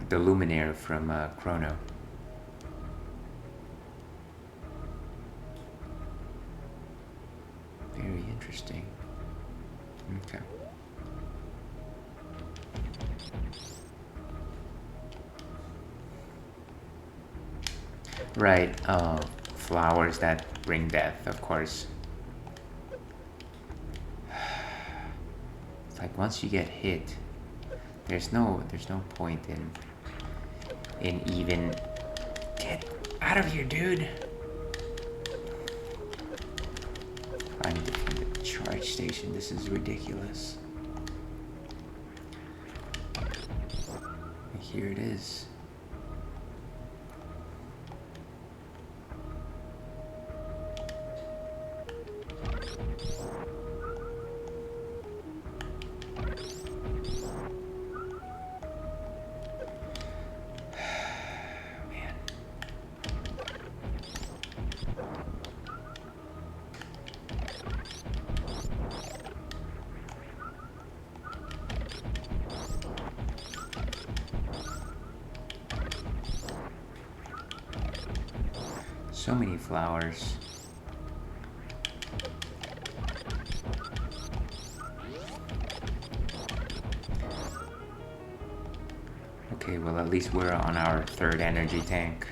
The Luminaire from Chrono. Very interesting. Okay. Right, flowers that bring death, of course. It's like once you get hit, there's no point in even get out of here, dude. I need to find a charge station. This is ridiculous. And here it is. So many flowers. Okay, well at least we're on our 3rd energy tank,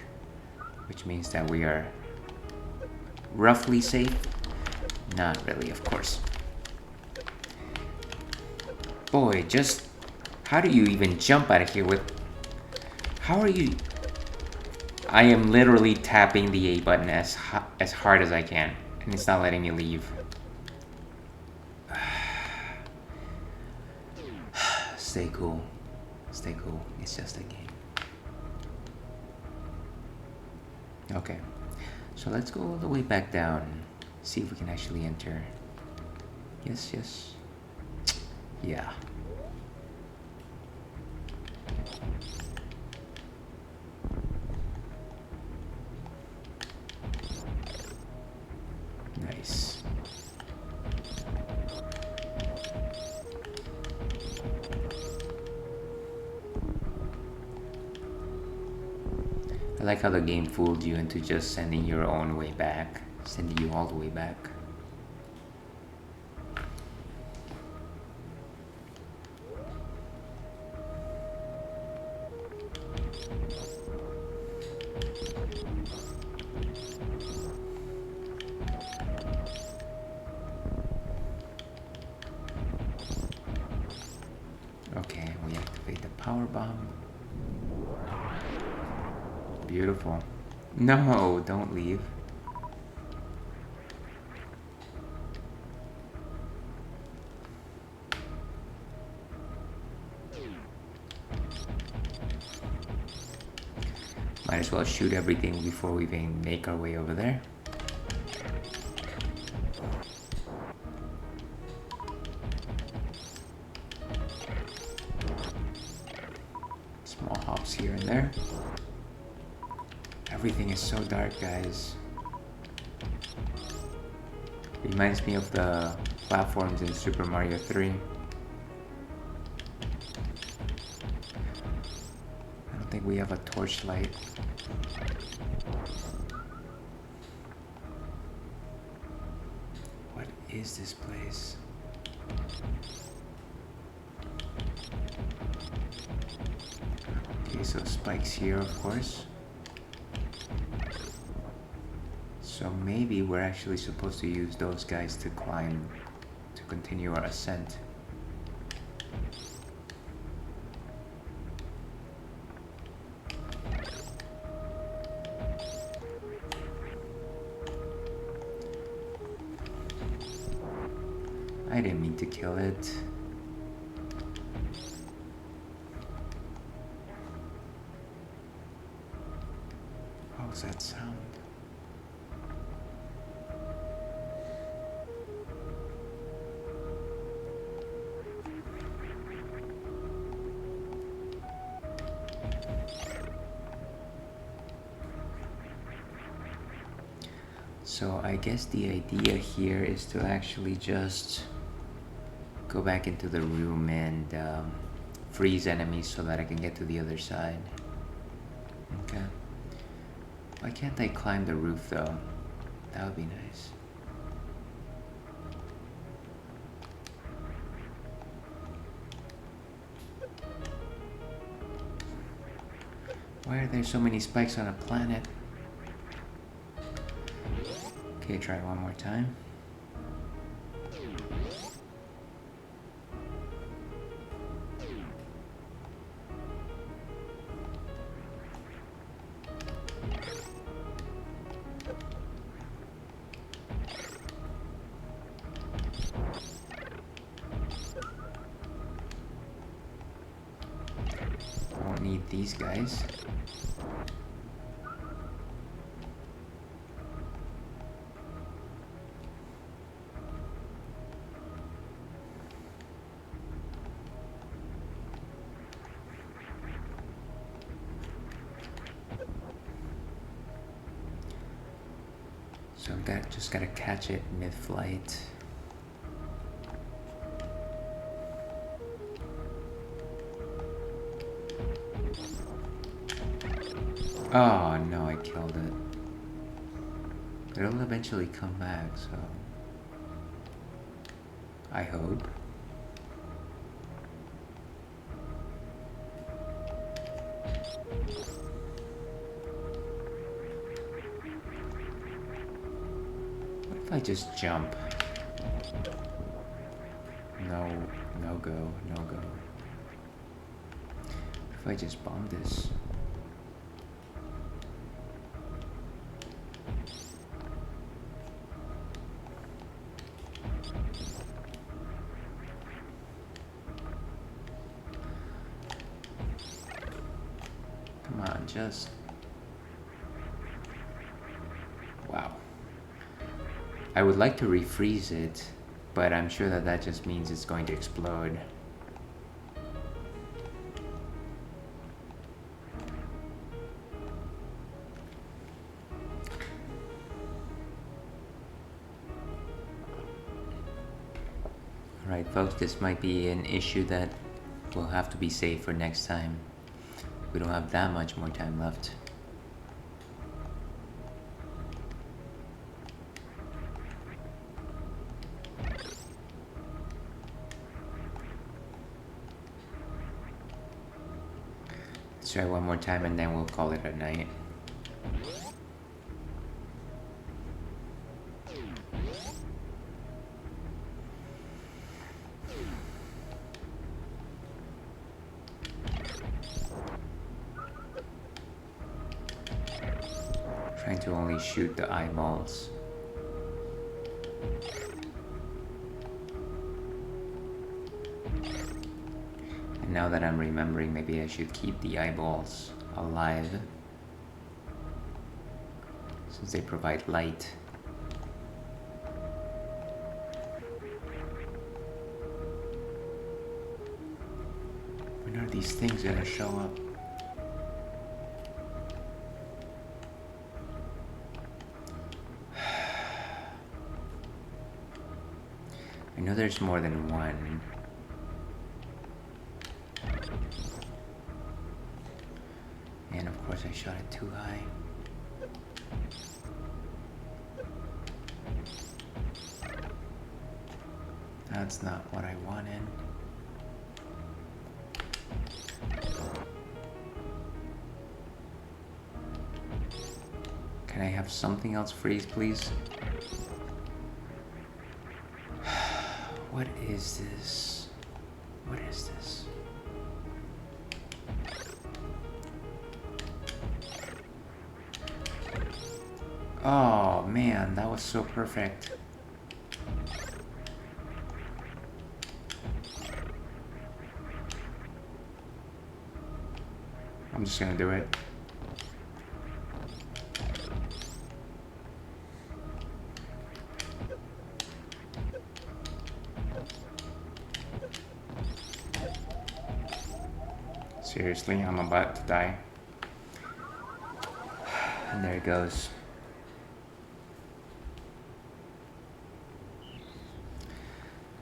which means that we are roughly safe. Not really, of course. Boy, just how do you even jump out of here with... How are you... I am literally tapping the A button as hard as I can, and it's not letting me leave. Stay cool. Stay cool. It's just a game. Okay. So let's go all the way back down. See if we can actually enter. Yes, yes. Yeah. Nice. I like how the game fooled you into just sending your own way back. It's sending you all the way back. Okay, we activate the power bomb. Beautiful. No, don't leave. Might as well shoot everything before we even make our way over there. Small hops here and there. Everything is so dark, guys. Reminds me of the platforms in Super Mario 3. I don't think we have a torchlight. What is this place? Okay, so spikes here, of course. So maybe we're actually supposed to use those guys to climb, to continue our ascent. I didn't mean to kill it. What was that sound? So I guess the idea here is to actually just go back into the room and freeze enemies so that I can get to the other side. Okay. Why can't I climb the roof though? That would be nice. Why are there so many spikes on a planet? Okay, try one more time. I won't need these guys. So I've just gotta catch it mid-flight. Oh no, I killed it. It'll eventually come back, so I hope. What if I just jump? No, no go, no go. If I just bomb this? Come on, just... Wow. I would like to refreeze it, but I'm sure that that just means it's going to explode. Alright folks, this might be an issue that will have to be saved for next time. We don't have that much more time left. Let's try one more time and then we'll call it a night. Trying to only shoot the eyeballs. And now that I'm remembering, maybe I should keep the eyeballs alive, since they provide light. When are these things gonna show up? I know there's more than one. And of course I shot it too high. That's not what I wanted. Can I have something else freeze, please? What is this? What is this? Oh man, that was so perfect. I'm just gonna do it. Seriously, I'm about to die. And there it goes.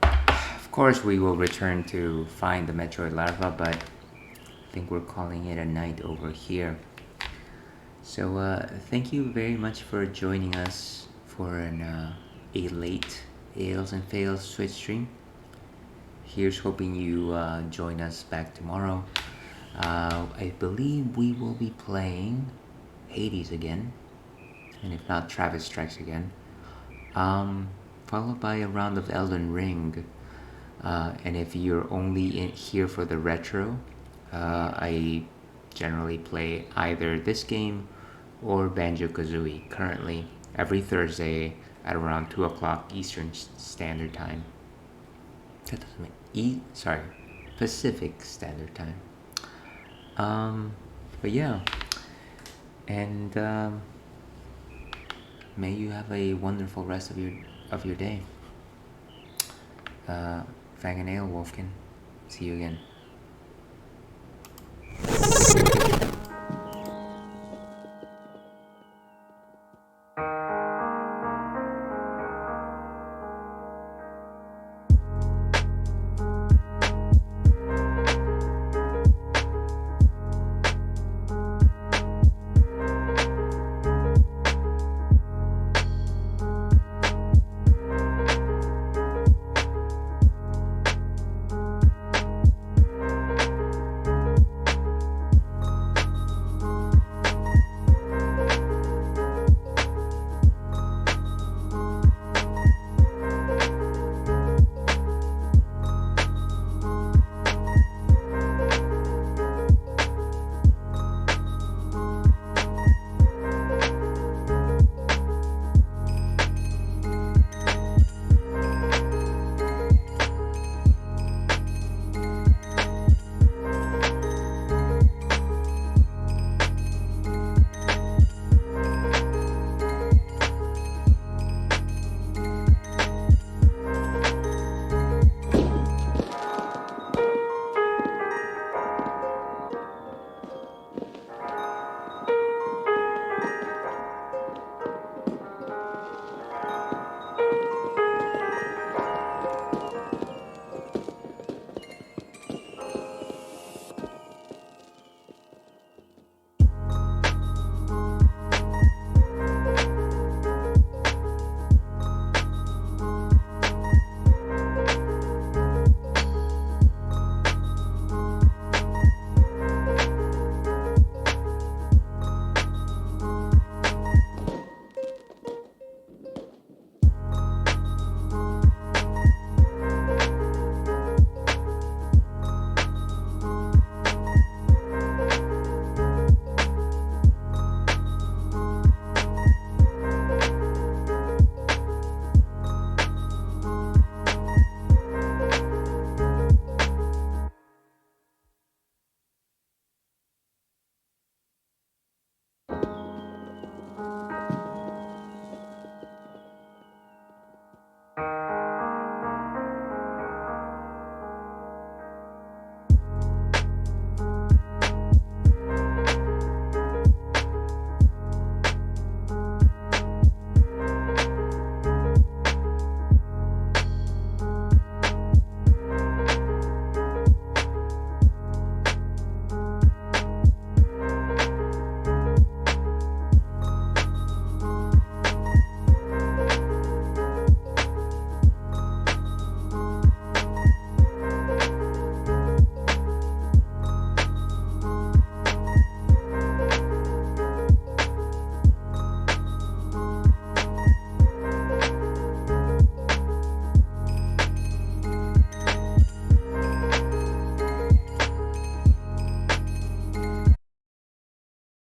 Of course, we will return to find the Metroid larva, but I think we're calling it a night over here. So, thank you very much for joining us for a late Ales and Fails Twitch stream. Here's hoping you join us back tomorrow. I believe we will be playing Hades again, and if not, Travis Strikes Again, followed by a round of Elden Ring. And if you're only here for the retro, I generally play either this game or Banjo-Kazooie, currently every Thursday at around 2 o'clock Eastern Standard Time. That doesn't make Pacific Standard Time. But yeah, and may you have a wonderful rest of your day. Fang and Ale, Wolfkin. See you again.